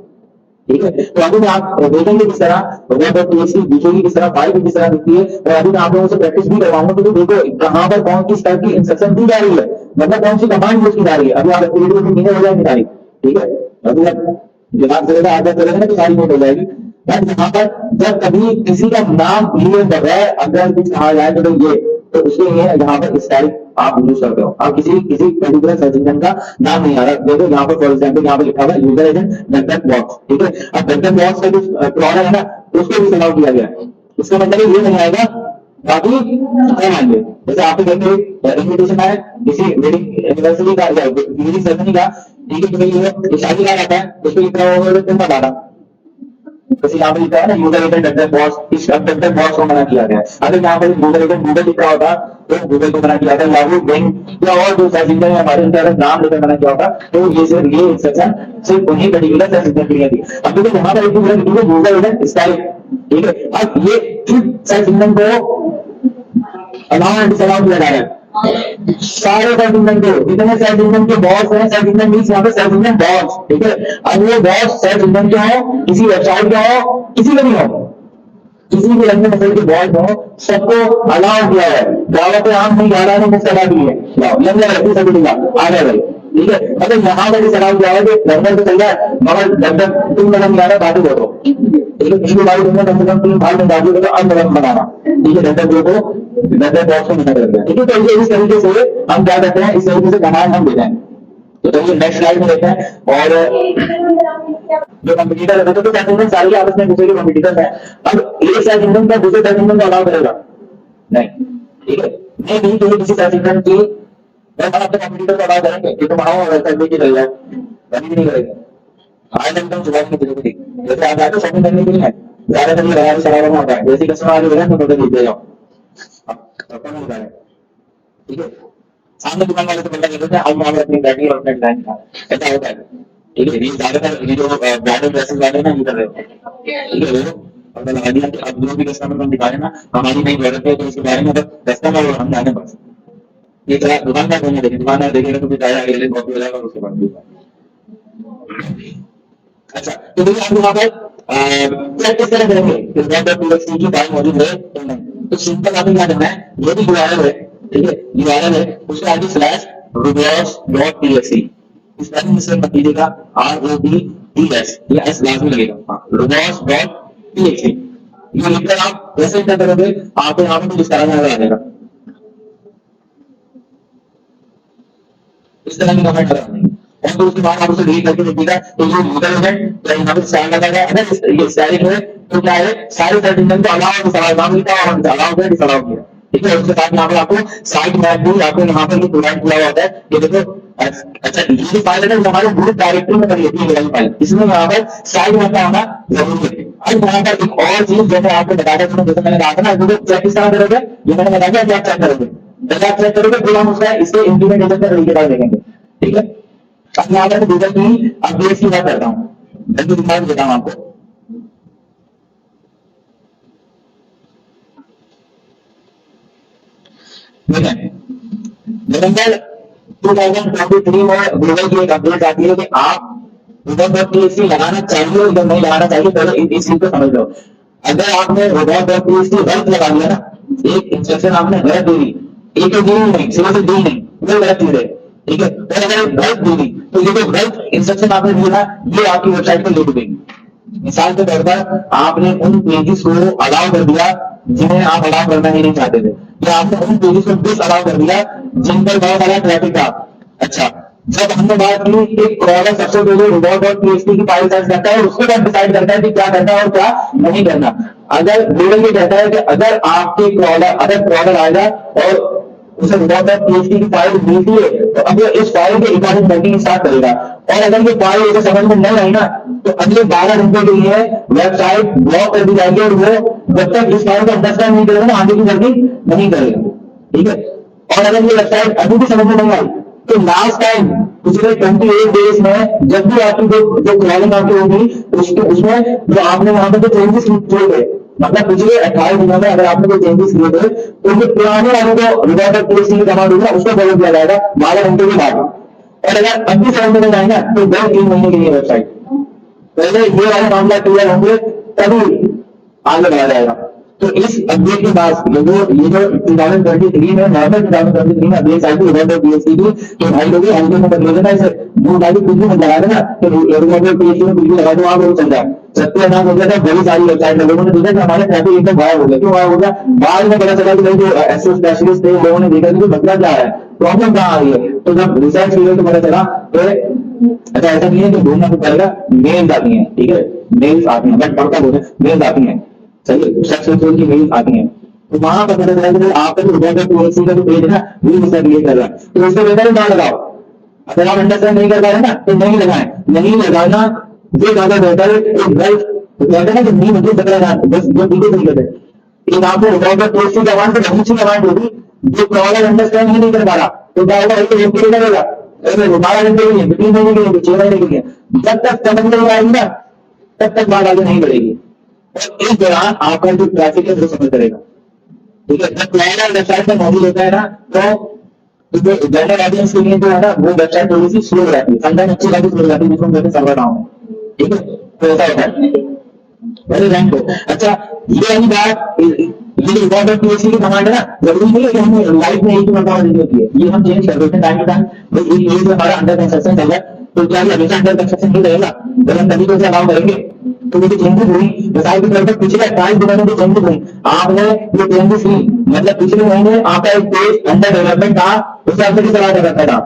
ठीक है, तो अभी मैं आप देखेंगे किस तरह वेब.txt दिखेगी, किस तरह फाइल किस तरह दिखती है, और अभी मैं आप लोगों से प्रैक्टिस भी करवाऊंगा कि देखो कहां पर कौन किस टाइप की इंस्ट्रक्शन दी जा रही है, मतलब कौन सी कमांड यूज की जा रही है। अभी आप एक्टिविटी में मीनिंग हो जाएगी सारी, ठीक है, अभी आप दिमाग चलेगा आदत करेंगे ना तो सारी नोट हो जाएगी। बट यहाँ पर जब कभी किसी का नाम लिए बगैर अगर कुछ कहा जाए तो ये तो उसके लिए यहाँ पर स्टाइल आप यूज करते हो, आप किसी किसी पर्टिकुलर सर्च इंजन का नाम नहीं आ रहा, देखो यहाँ पर फॉर एग्जाम्पल यहाँ पर लिखा हुआ है यूजर एजेंट डॉट बॉक्स, ठीक है, अब डॉट बॉक्स का जो प्रोडक्ट है ना उसको भी अलाउ किया गया, इसका मतलब ये नहीं आएगा बाकी हम आएंगे। जैसे आपके घर में इन्विटेशन है किसी वेडिंग एनिवर्सरी का या वेडिंग सेरेमनी का, ठीक है, तो ये शादी का आता है उसको लिखा होगा तुम बताना, जैसे यहाँ पर लिखा है ना यूजर एजेंट डॉट बॉक्स, इस डॉट बॉक्स को मना किया गया है। अगर यहाँ पर यूजर एजेंट गूगल लिख रहा होता तो गूगल को मना किया था, याहू बिंग या और जो सर्च इंजन है हमारे उनका अगर नाम लेकर मना किया होगा, तो ये सिर्फ ये इंस्ट्रक्शन सिर्फ उन्हीं पर्टिकुलर सर्च इंजन के लिए थी। अब देखो यहाँ पर एक यूजर एजेंट स्टाइल, ठीक है, अब ये सर्च इंजन को अलाउ एंड डिसअलाउ किया जा रहा है सारे सर्च इंजन को, जितने सर्च इंजन के बॉस हैं, सर्च इंजन मीन्स यहाँ पे सर्च इंजन बॉस, ठीक है, अब वो बॉस सर्च इंजन के हो, किसी वेबसाइट का हो, किसी का भी हो, किसी भी रंग मसल के बॉस हो, सबको अलाउ किया है। दावत आम नहीं जा रहा है, मुझसे अलाउ की है, लंबा रहती सभी दूंगा आ गया भाई, ठीक है, अगर यहाँ पर भी सलाम किया है तो लंबा तो चल जाए मगर जब तक तुम कदम जा रहा बातें बोलो, ठीक है, पिछली बार तुमने कम से कम 3 भाग में बातें बोलो अब कदम बनाना, ठीक है, डंडा जो को डंडा बॉक्स को मना कर दिया, ठीक है, तो इस तरीके से हम क्या करते हैं, इस तरीके से कमांड हम देते हैं। तो चलिए नेक्स्ट स्लाइड में देखते हैं, और जो कंपटीटर है तो सर्च इंजन सारे आपस में दूसरे के कंपटीटर है, अब एक सर्च इंजन का दूसरे सर्च इंजन को अलाउ करेगा नहीं, ठीक है, नहीं नहीं तो किसी सर्च इंजन की हम अपने कंपटीटर को अलाउ करेंगे कि तुम आओ और सर्च की चल जाओ, कभी भी नहीं करेंगे। आज एकदम सुबह की जरूरत है, जैसे आप आए तो शॉपिंग करने के लिए ज्यादातर ये बाजार चला रहा होता है, जैसे कस्टमर आगे बढ़े तो बदल दे जाओ ठीक है, सामने दुकान वाले तो बंदा कहते हैं हम वहां अपनी ब्रांडिंग और अपना डिजाइन का ऐसा होता है, ठीक है, ये ज्यादातर ये जो ब्रांडेड ड्रेसेस वाले ना ये कर रहे हो, ठीक है, वो अब लगा दिया कि अब जो भी कस्टमर को दिखा रहे ना हमारी नई प्रोडक्ट है तो इसके बारे में अगर कस्टमर और हम जाने बस ये तो दुकानदार नहीं देखेंगे, दुकानदार देखेंगे तो फिर जाएगा अगले दिन कॉपी हो जाएगा और उसके बाद भी। अच्छा तो देखिए आप यहाँ पर चेक किस तरह करेंगे कि web.txt की फाइल मौजूद है या नहीं। तो सिंपल आपको क्या करना है, जो भी यूआरएल है, ठीक है, यूआरएल है उसका आगे स्लैश robots.txt इस तरह मिश्रण मत कीजिएगा, ROBTS या S लाजमी लगेगा, हाँ robots.txt ये लिखकर आप वैसे एंटर करोगे आपको यहाँ पे कुछ इस तरह का आ जाएगा, इस तरह की कमेंट करा देंगे और तो उसके बाद आप उसे डिलीट करके देखिएगा तो ये यूजर है तो यहाँ पे स्टाइल लगाएगा, अगर ये स्टाइलिंग है तो क्या है सारे सर्च इंजन को अलाउ डिसअलाउ नाम लिखा और अलाउ किया डिसअलाउ किया, ठीक है। उसके साथ यहाँ पे आपको साइट मैप भी आपको यहाँ पर ये प्रोवाइड किया होता है, ये देखो। अच्छा ये जो फाइल है ना हमारे ग्रुप डायरेक्टरी में बनी होती है फाइल, इसमें यहाँ पर साइट मैप का होना जरूरी है। अब यहाँ पर एक और चीज जैसे आपको बताया था, जैसे मैंने कहा था ना, इसको चेक किस तरह करोगे, ये मैंने बताया कि आप चेक करोगे, जब आप चेक करोगे फिर हम उसका इसके इम्प्लीमेंटेशन का तरीके देखेंगे, ठीक है। अब यहाँ पर गूगल की अपडेट्स की बात करता हूँ, जल्दी दिखा देता हूँ आपको। नवंबर 2023 में गूगल की एक अपडेट आती है कि आप रोबोट.txt लगाना चाहिए या नहीं लगाना चाहिए, पहले इस चीज को समझ लो। अगर आपने रोबोट.txt गलत लगा दिया ना, एक इंस्ट्रक्शन आपने गलत दे दी, एक तो दी नहीं सिर्फ से दी नहीं, वो गलत चीज है, ठीक है। और अगर गलत दे दी तो ये जो गलत इंस्ट्रक्शन आपने दिया ना ये आपकी वेबसाइट को लिख देगी। मिसाल के तौर पर आपने उन पेजेस को अलाउ कर दिया जिन्हें आप अलाउ करना ही नहीं चाहते थे, या आपने उन पेजेस को डिस अलाउ कर दिया जिन पर बहुत सारा ट्रैफिक था। अच्छा जब हमने बात की एक क्रॉलर सबसे पहले robots.txt की फाइल सर्च करता है और उसके बाद डिसाइड करता है कि क्या करना है और क्या नहीं करना। अगर गूगल ये कहता है कि अगर आपके क्रॉलर आएगा और उसे robots.txt की फाइल मिलती है तो अब ये इस फाइल के अकॉर्डिंग वर्किंग स्टार्ट करेगा, और अगर ये फाइल उसे समझ में नहीं आई ना तो अगले 12 घंटे के लिए वेबसाइट ब्लॉक कर दी जाएगी और वो जब तक इस फाइल को अंडरस्टैंड नहीं करेगा ना आगे की वर्किंग नहीं करेगा, ठीक है। और अगर ये वेबसाइट अभी भी समझ में नहीं आई तो लास्ट टाइम पिछले 28 डेज में जब भी आपकी जो क्रॉलिंग आपकी होगी उसमें जो आपने वहां पर जो चेंजेस किए थे, मतलब पिछले 28 दिनों में अगर आपने कोई चेंजेस किए थे तो जो पुराने वाले जो robots.txt की कमांड होगा उसको बदल दिया जाएगा 12 घंटे के बाद। और अगर अभी समझ में नहीं आएगा तो 2-3 महीने के लिए वेबसाइट पहले ये वाले मामला क्लियर होंगे तभी आगे बढ़ा जाएगा। तो इस अपडेट के बाद ये जो 2023 में नवंबर 2023 में अपडेट आई थी robots.txt की, तो भाई लोग आईडी नंबर ले लेना, इसे वो डाली कुछ भी लगा देना तो robots.txt में कुछ भी लगा दो आप वो चल जाए। सत्य नाम हो गया था, बड़ी सारी वेबसाइट लोगों ने देखा कि हमारे ट्रैफिक एकदम गायब हो गया, क्यों गायब हो गया, बाद में पता चला कि भाई जो एसईओ स्पेशलिस्ट थे लोगों ने देखा कि मतलब क्या है, प्रॉब्लम कहाँ आ रही है। तो जब रिसर्च की तो पता चला अच्छा ऐसा नहीं है कि ढूंढना तो पड़ेगा, मेल्स आती हैं, ठीक है, मेल्स आती हैं, बट पढ़ता बोले मेल्स आती हैं, सही सक्सेसफुल की मेल्स आती हैं, तो वहां पर पता चला कि आपका जो robots.txt का जो पेज है ना वो मिस्टर क्रिएट कर रहा है, तो उसको बेहतर ना लगाओ। अगर आप अंडरस्टैंड नहीं कर पा रहे ना तो नहीं लगाएं, नहीं लगाना ये ज्यादा बेहतर है। एक गलत कहते हैं ना कि नहीं मुझे पकड़ा बस जो बिल्कुल नहीं कहते एक आपको robots.txt कमांड से बहुत सी कमांड होगी जो क्रॉलर अंडरस्टैंड ही नहीं कर पा रहा तो क्या होगा, एक एमपी करेगा 12 घंटे के लिए, 3 महीने के लिए, 6 महीने के लिए, जब तक समझ नहीं आएगी ना तब तक बात आगे नहीं बढ़ेगी। और इस दौरान आपका जो ट्रैफिक है वो समझ करेगा, ठीक है। जब क्लाइंट वेबसाइट में मौजूद होता है ना तो जो जनरल ऑडियंस के लिए जो है ना वो वेबसाइट थोड़ी सी स्लो रहती है, समटाइम अच्छी खासी स्लो रहती है जिसको हम सर्वर डाउन है, ठीक है। तो ऐसा होता है मेरे रैंक को। अच्छा ये वाली बात ये जो robots.txt की कमांड है ना जरूरी नहीं है कि हमें लाइव में एक ही मरतबा देनी होती है, ये हम चेंज कर देते हैं टाइम टू टाइम। भाई ये जो हमारा अंडर कंस्ट्रक्शन चल रहा है तो क्या ये हमेशा अंडर कंस्ट्रक्शन नहीं रहेगा, जब हम तरीके से अलाउ करेंगे तो ये जो चेंजेस हुई मिसाल के तौर पर पिछले 28 दिनों में जो चेंजेस हुई आपने ये चेंजेस हुई मतलब पिछले महीने आपका एक पेज अंडर डेवलपमेंट था उसे आपने किस अलाउ करता था,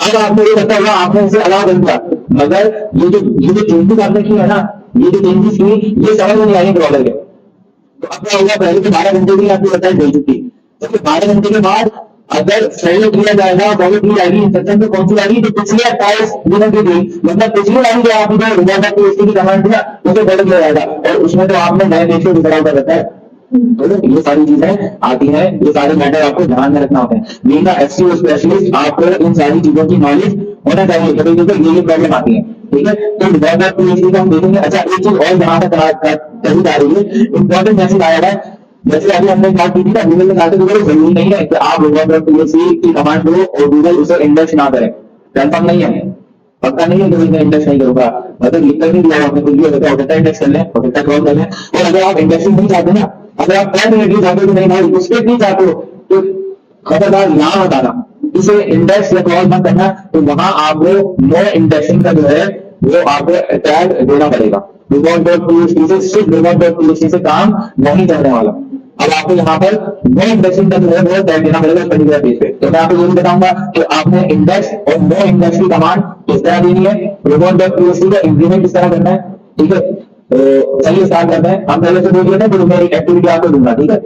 अब आपने ये करता हुआ आपने इसे अलाउ कर दिया, मगर ये जो चेंजेस आपने की है ना ये जो चेंजेस हुई ये समझ में नहीं आई क्रॉलर के, तो अब क्या होगा, पहले तो 12 घंटे के लिए आपकी वेबसाइट भेज चुकी है, तो 12 घंटे के बाद अगर फॉलो किया जाएगा फॉलो की जाएगी इंस्ट्रक्शन तो कौन सी आएगी तो पिछले 28 दिनों की थी, मतलब पिछली वाली जो आपने robots.txt की कमांड दिया उसे बदल दिया जाएगा और उसमें तो आपने नए पेज को डिसअलाउ कर रखा है। तो ये सारी चीजें आती हैं, ये सारे मैटर आपको ध्यान में रखना होते हैं। बीइंग एसईओ स्पेशलिस्ट आपको इन सारी चीजों की नॉलेज होना चाहिए, कभी कभी ये प्रॉब्लम आती है, ठीक है। तो robots.txt का हम देखेंगे। अच्छा एक चीज और यहाँ तक कही जा रही है, इंपॉर्टेंट मैसेज आया है जैसे अभी हमने बात की थी ना, गूगल में जाते गूगल जरूरी नहीं है कि आप robots.psc की कमांड दो और गूगल उसे इंडेक्स ना करे, कंफर्म नहीं है, पक्का नहीं है कि मैं इंडेक्स नहीं करूंगा, मतलब लिख कर नहीं दिया आपने कुछ भी होता है इंडेक्स कर लें और कितना क्रॉस कर लें। और अगर आप इंडेक्सिंग नहीं चाहते ना, अगर आप डेफिनेटली चाहते हो कि नहीं भाई उस पर नहीं चाहते हो, तो खबरदार यहाँ बताना इसे इंडेक्स या क्रॉस मत करना, तो वहां आपको नो इंडेक्सिंग का जो है वो आपको टैग देना पड़ेगा। robot.psc से सिर्फ robot.psc से काम नहीं चलने वाला। अब आपको यहाँ पर नो इंडेक्सिंग का जो है वो टैग देना पड़ेगा पर्टिकुलर पेज पे। तो मैं आपको ये भी बताऊंगा कि आपने इंडेक्स और नो इंडेक्स की कमांड किस तरह देनी है, robot.psc का इंप्लीमेंट किस तरह करना है, ठीक है। तो चलिए स्टार्ट करते हैं। हम पहले से देख लेते हैं, तो मैं एक एक्टिविटी आपको दूंगा, ठीक है।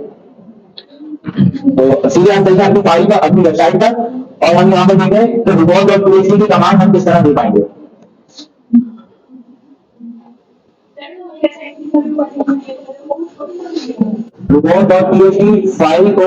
तो सीधे हम चलते हैं अपनी फाइल पर, अपनी वेबसाइट पर, और हम यहाँ पर देखें तो robot.psc की कमांड हम किस तरह दे पाएंगे। robot.psc फाइल को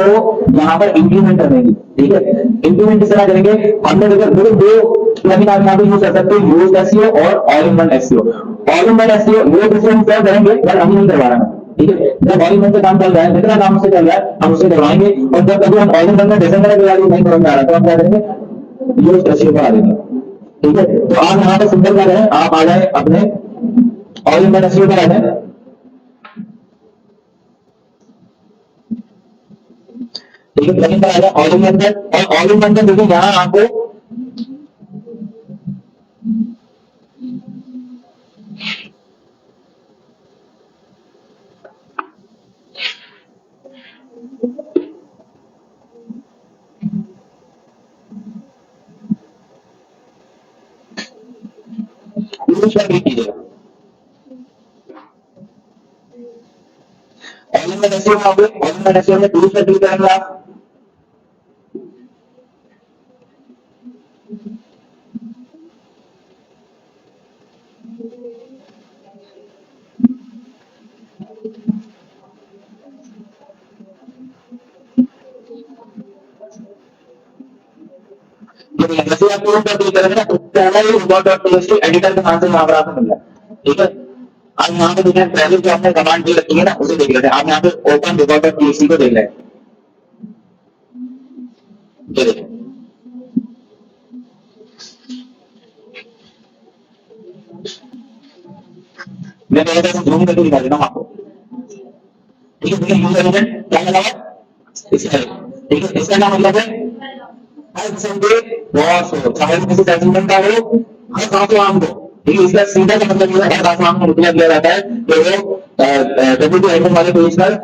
यहाँ पर इंप्लीमेंट करने की, ठीक है। इंप्लीमेंट किस तरह करेंगे, हमने देखो दो प्लगइन आप यहाँ पे यूज कर सकते हो, यूज एसईओ और all in one SEO. All in one SEO वो डिफरेंट क्या करेंगे, पर अभी नहीं करवा रहा है, ठीक है। जब ऑल इन वन से काम चल रहा है, जितना काम उससे चल रहा है हम उसे करवाएंगे, और जब कभी हम ऑल इन वन में डिजाइन करने के बाद नहीं समझ में आ रहा तो हम क्या करेंगे, यूज एसईओ पर आ जाएंगे, ठीक है। तो आप यहाँ पे सिंपल क्या करें, आप आ जाए अपने ऑल इन वन एसईओ पर आ जाए, ठीक है। प्लगइन पर आ जाए ऑल इन वन पर, और ऑल इन वन पर देखिए यहाँ आपको यूज पर क्लिक कीजिएगा। ऑल इन वन एसईओ में आओगे, ऑल इन वन एसईओ में टूल्स पर क्लिक करेंगे आप, जैसे आप टूल पर क्लिक करेंगे ना, तो पहला ही robot.txt एडिटर के नाम से यहाँ पर आपको मिल रहा है, ठीक है। अब यहाँ पे देखें पहले जो आपने कमांड दी रखी है ना उसे देख लेते हैं। आप यहाँ पे ओपन robot.txt को देख लें, ये देखें, मैं पहले से जूम करके दिखा देता हूँ आपको, ठीक है। देखिए यूजर एजेंट क्या लगा है, इसका, ठीक है। इसका नाम मतलब है हर संडे बॉस हो, चाहे किसी सेटलमेंट का हो, हर काफलाम को, ठीक है। इसका सीधा का मतलब है हर काफलाम को रुपया दिया जाता है कि वो डब्ल्यू आइटम वाले पेज पर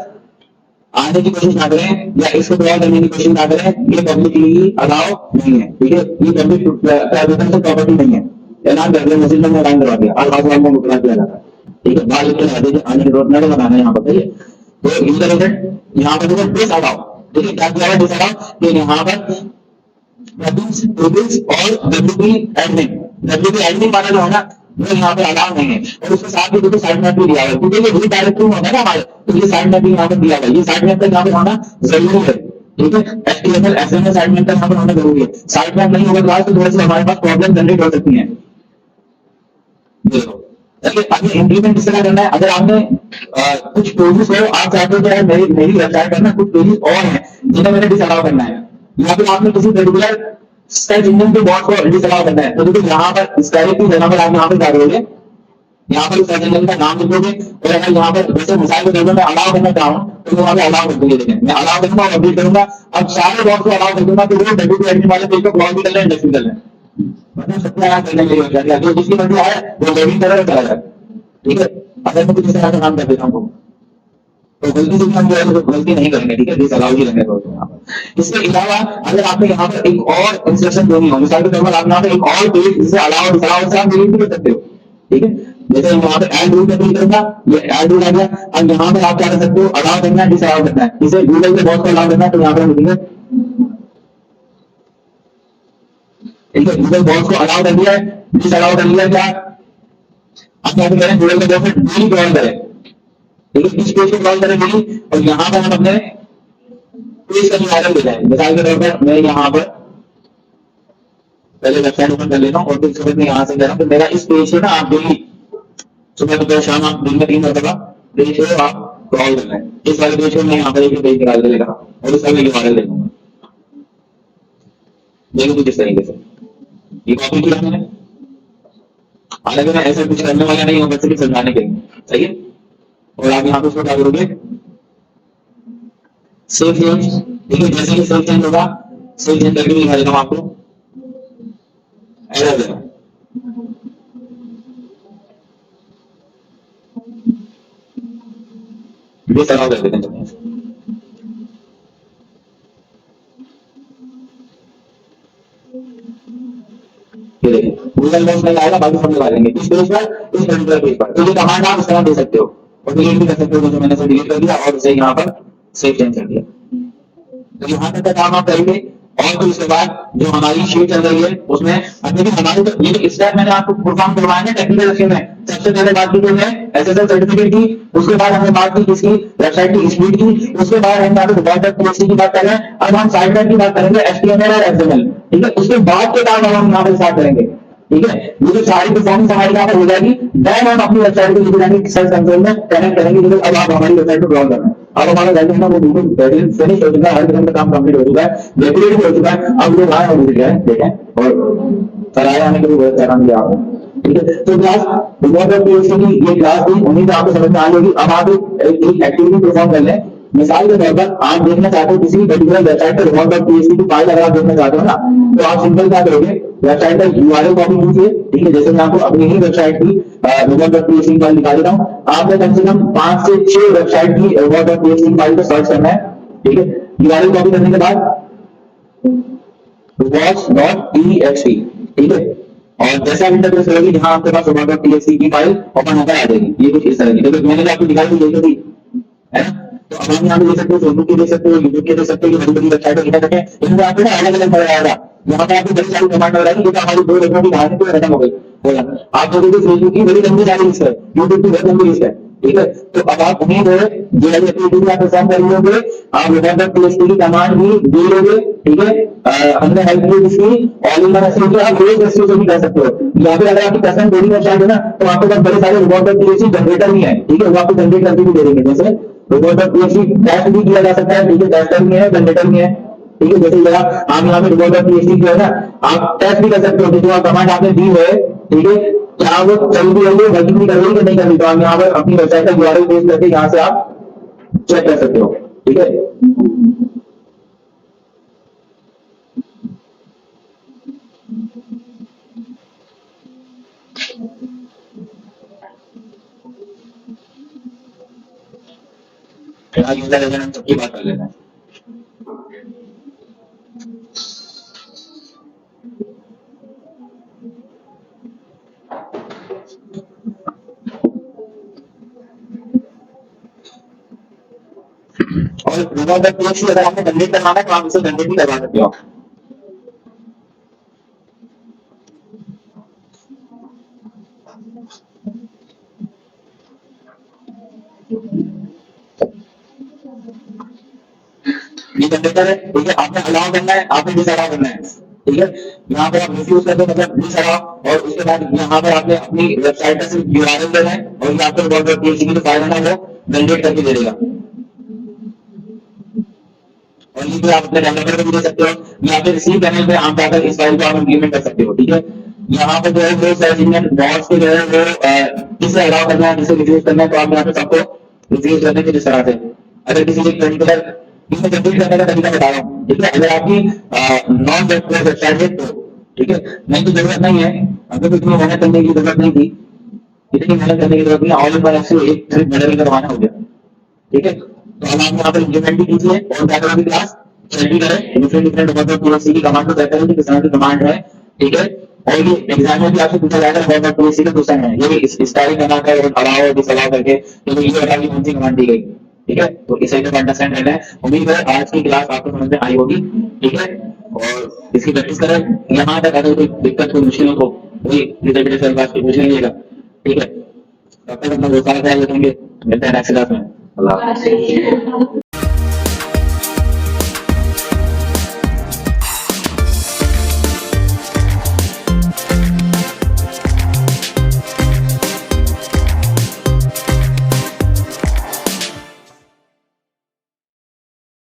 आने की कोशिश ना करें या इसको तैयार करने की कोशिश ना करें, ये पब्लिकली अलाउ नहीं है, ठीक है। ये पब्लिक प्राइवेट प्रॉपर्टी नहीं है, ऐलान कर दिया, मैसेज में ऐलान करवा दिया, हर काफलाम को रुपया दिया जाता है, ठीक है। बाहर लिख के आने की जरूरत नहीं बताना है यहाँ पर, ठीक है। तो यूजर एजेंट यहाँ पर देखो डिस अलाउ, ठीक है। क्या किया है डिस अलाउ, कि यहाँ पर प्लगइन्स टेबल्स और डब्ल्यूपी एडमिन, डब्ल्यूपी एडमिन वाला जो है ना वो यहाँ पे अलाउ नहीं है, और उसके साथ भी देखो साइड मैप भी दिया हुआ है, क्योंकि ये वही डायरेक्टरी होता है ना हमारे, तो ये साइड मैप भी यहाँ पे दिया हुआ है, ये साइड मैप तक यहाँ पे होना जरूरी है, ठीक है। एचटीएमएल एसएमएल साइड मैप तक यहाँ पे होना जरूरी है। साइड मैप नहीं होगा तो थोड़ी सी हमारे पास प्रॉब्लम जनरेट हो सकती है। देखो चलिए अभी इंप्लीमेंट किस तरह करना है, अगर आपने कुछ पेजेस हो, आप चाहते हो कि मेरी मेरी वेबसाइट पर ना कुछ पेजेस और हैं जिन्हें मैंने डिसअलाउ करना है, या फिर आपने किसी पर्टिकुलर सर्च इंजन के बॉट को डिसअलाउ करना है, तो देखो यहाँ पर स्टाइल की जगह पर आप यहाँ पे क्या करोगे, यहाँ पर सर्च इंजन का नाम लिखोगे, और अगर यहाँ पर जैसे मिसाइल को देखो मैं अलाउ करना चाहूँ तो वहाँ पे अलाउ कर दूंगे, देखें मैं अलाउ करूंगा और अपडेट करूंगा। अब सारे बॉट को अलाउ कर दूंगा तो वो डब्ल्यू एडमिन वाले पेज को ब्लॉक भी कर लें, इंडेक्स भी कर लें, मतलब सबसे आगे करने के लिए जो जिसकी मर्जी है वो लॉगिन करेगा चला जाए, ठीक है। अगर मैं कुछ इस तरह का काम कर देता हूँ तो गलती से भी हम जो है तो गलती नहीं करेंगे, ठीक है, डिस अलाउ ही रहेंगे दोस्तों यहाँ पर। इसके अलावा अगर आपने यहाँ पर एक और इंस्ट्रक्शन देनी हो, मिसाल के तौर पर आप यहाँ पे एक और पेज जिसे अलाउ डिसअलाउ से आप डिलीट भी कर सकते हो, ठीक है। जैसे यहाँ पे ऐड रूल पे क्लिक करूंगा, ये ऐड रूल आ गया। अब यहाँ पे आप क्या कर सकते हो, अलाउ करना है डिसअलाउ करना है, इसे गूगल के बॉस को अलाउ करना है तो यहाँ पे लिखेंगे, ठीक है। गूगल बॉस को अलाउ कर दिया है, डिसअलाउ कर लिया, क्या आप यहाँ पे करें गूगल के बॉस में डेली कॉल करें, ठीक है। इस पेज को कॉल करें डेली, और यहाँ पर हम अपने पेज का यूआरएल ले जाएंगे। मिसाल के तौर पर मैं यहाँ पर पहले वेबसाइट ओपन कर लेता हूँ और फिर सुबह में यहाँ से कर रहा हूँ, तो मेरा इस पेज से ना आप डेली सुबह दोपहर शाम आप दिन में 3 मरतबा पेज को आप सॉल्व करना है। इस वाले पेज को मैं यहाँ पर एक पेज निकाल के लेगा और इस वाले यूआरएल दे दूंगा। देखो कुछ इस तरीके से ये कॉपी किया मैंने। हालांकि मैं ऐसा कुछ करने वाला नहीं हूँ, बस सिर्फ समझाने के लिए, सही है। और आप यहाँ पे उसको क्या करोगे, सेव चेंज। देखिए जैसे ही सेव चेंज होगा, सेव चेंज करके भी दिखा देता हूँ आपको। एरर देगा, ये सराव कर देते हैं। ये देखिए गूगल मैप्स में आएगा, बाकी सब लगा लेंगे इस पेज पर, इस पर्टिकुलर पेज पर। तो ये कमांड आप इस तरह दे सकते हो और डिलीट भी कर सकते हो, जो मैंने से डिलीट कर दिया और उसे यहाँ पर सेव चेंज कर दिया। तो यहाँ तक का काम आप करेंगे। और फिर उसके बाद जो हमारी शीट चल रही है उसमें अब देखिए हमारे तो ये स्टेप मैंने आपको परफॉर्म करवाया है टेक्निकल सेक्शन में। सबसे पहले बात की हमने एसएसएल सर्टिफिकेट की, उसके बाद हमने बात की किसकी, वेबसाइट की स्पीड की, उसके बाद हम यहाँ पे डॉट.पीएचपी की बात कर रहे हैं। अब हम साइड की बात करेंगे एचटीएमएल और एक्सएमएल, ठीक है। उसके बाद के काम हम यहाँ पे स्टार्ट करेंगे, ठीक है। ये जो सारी परफॉर्मेंस हमारी यहाँ पर हो जाएगी, देन हम अपनी वेबसाइट को लेकर जाएंगे सर्च कंसोल में कनेक्ट करेंगे। जैसे अब आप हमारी वेबसाइट को ब्राउज करना है, अब हमारा वेबसाइट में वो बिल्कुल फिनिश हो चुका है, हर किस्म का काम कंप्लीट हो चुका है, डेकोरेट भी हो चुका है। अब लोग आए और विजिट करें, देखें और कराए आने के लिए बहुत अच्छा काम किया आपने, ठीक है। तो क्लास डॉट.पीएचपी की ये क्लास थी, उम्मीद है आपको समझ में आ गई। अब आप एक एक्टिविटी परफॉर्म कर लें। मिसाल के तौर पर आप देखना चाहते हो किसी पर्टिकुलर वेबसाइट पर डॉट.पीएचपी की फाइल अगर आप देखना चाहते हो ना, तो आप सिंपल क्या करोगे, वेबसाइट का यूआरएल कॉपी कीजिए, ठीक है। जैसे मैं आपको अपनी ही वेबसाइट की डॉट.पीएचपी फाइल दिखा देता हूँ। आपने कम से कम 5 से 6 वेबसाइट की डॉट.पीएचपी फाइल को सर्च करना है, ठीक है। यूआरएल कॉपी करने के बाद watch.txt, ठीक है। और जैसे आप इंटरप्रेस करोगे यहाँ आपके पास डॉट.txt की फाइल ओपन होकर आ जाएगी। ये कुछ इस तरह की, देखो मैंने आपको दिखाई यही तो थी, है ना। तो अब हम यहाँ पे देख सकते हो, फेसबुक के देख सकते हो, यूट्यूब के देख सकते हो, बड़ी बड़ी वेबसाइट को दिखा सकते हैं। इनमें आपको ना अलग अलग नजर आएगा। यहाँ पे आपको बड़ी सारी कमांड नजर आएगी, ये तो हमारी 2 लेखों की कहानी पूरी खत्म हो गई। आप देखोगे फेसबुक की बड़ी लंबी सारी लिस्ट है, यूट्यूब की बहुत लंबी लिस्ट है, ठीक है। तो अब आप उम्मीद है जो है एक्टिविटी आप परफॉर्म कर लोगे, आप डॉट.पीएचपी की कमांड भी दे लोगे, ठीक है। हमने हेल्प की इसकी ऑल इन वन एसईओ आप रोज एसईओ भी कर सकते हो। यहाँ पे अगर आपकी कस्टम कोडिंग वेबसाइट है ना, तो आपके पास बड़े सारे डॉट.पीएचपी जनरेटर भी है, ठीक है। वो आपको जनरेट करके भी दे देंगे। जैसे डॉट.पीएचपी टेस्ट भी किया जा सकता है, ठीक है। टेस्टर भी है, जनरेटर भी है, ठीक है। जैसे आप यहाँ पे डॉट.पीएचपी जो है ना, आप टेस्ट भी कर सकते हो कि जो कमांड आपने दी है, ठीक है, क्या वो चल भी रही है, वर्किंग भी कर रही है कि नहीं कर रही। तो आप यहाँ पर अपनी वेबसाइट का यूआरएल पेस्ट करके यहाँ से आप चेक कर सकते हो, ठीक है। यूजर एजेंट सबकी बात कर लेना है। और डॉट.पीएचपी अगर आपको जनरेट करना है तो आप इसे जनरेट भी करवा सकते हो। ये जनरेटर है, ठीक है। आपने अलाउ करना है, आपने डिसअलाउ करना है, ठीक है। यहाँ पर आप रिफ्यूज कर दो, मतलब डिसअलाउ। और उसके बाद यहाँ पर आपने अपनी वेबसाइट का सिर्फ यूआरएल देना है और ये आपको डॉट.पीएचपी की जो फाइल है ना वो जनरेट करके दे देगा। और ये भी आप अपने डेवलपर को भी दे सकते हो। यहाँ पे रिसीव पैनल पे आप जाकर इस फाइल को आप इंप्लीमेंट कर सकते हो, ठीक है। यहाँ पे जो है वो सर्च इंजन बॉट्स को जो है वो किसे अलाउ करना है, किसे रिफ्यूज करना है, तो आप यहाँ पे सबको रिफ्यूज करने की जिस तरह से अगर किसी एक पर्टिकुलर इसमें कंप्लीट करने का तरीका बता रहा हूँ, ठीक है। अगर आपकी नॉन वेबसाइट है तो ठीक है, नहीं तो जरूरत नहीं है। अगर तो इतनी मेहनत करने की जरूरत नहीं थी, इतनी मेहनत करने की जरूरत नहीं, ऑल इन वन एक्सेल एक ट्रिप मॉडल करवाना हो गया, ठीक है। तो हम आप यहाँ पर इंप्लीमेंट भी कीजिए और क्या करें क्लास चेक भी करें, डिफरेंट डिफरेंट डॉट.पीएचपी की कमांड को चेक करें कि किस तरह की कमांड है, ठीक है। और ये एग्जाम में भी आपसे पूछा जाएगा डॉट.पीएचपी का क्वेश्चन है, ये भी स्टाइलिंग बना कर अलाउ डिसअलाउ करके, तो ये बताइए कौन सी कमांड दी गई, ठीक है। तो इसे तो अंडरस्टैंड करना है। उम्मीद है आज की क्लास आपको समझ में आई होगी, ठीक है। और इसकी प्रैक्टिस करें। यहाँ तक अगर कोई दिक्कत कोई मुश्किल हो तो वही रिजल्ट से बात पूछ लीजिएगा, ठीक है। तब तक अपना बहुत सारा ख्याल रखेंगे, मिलते हैं नेक्स्ट क्लास में। अल्लाह हाफ़िज़।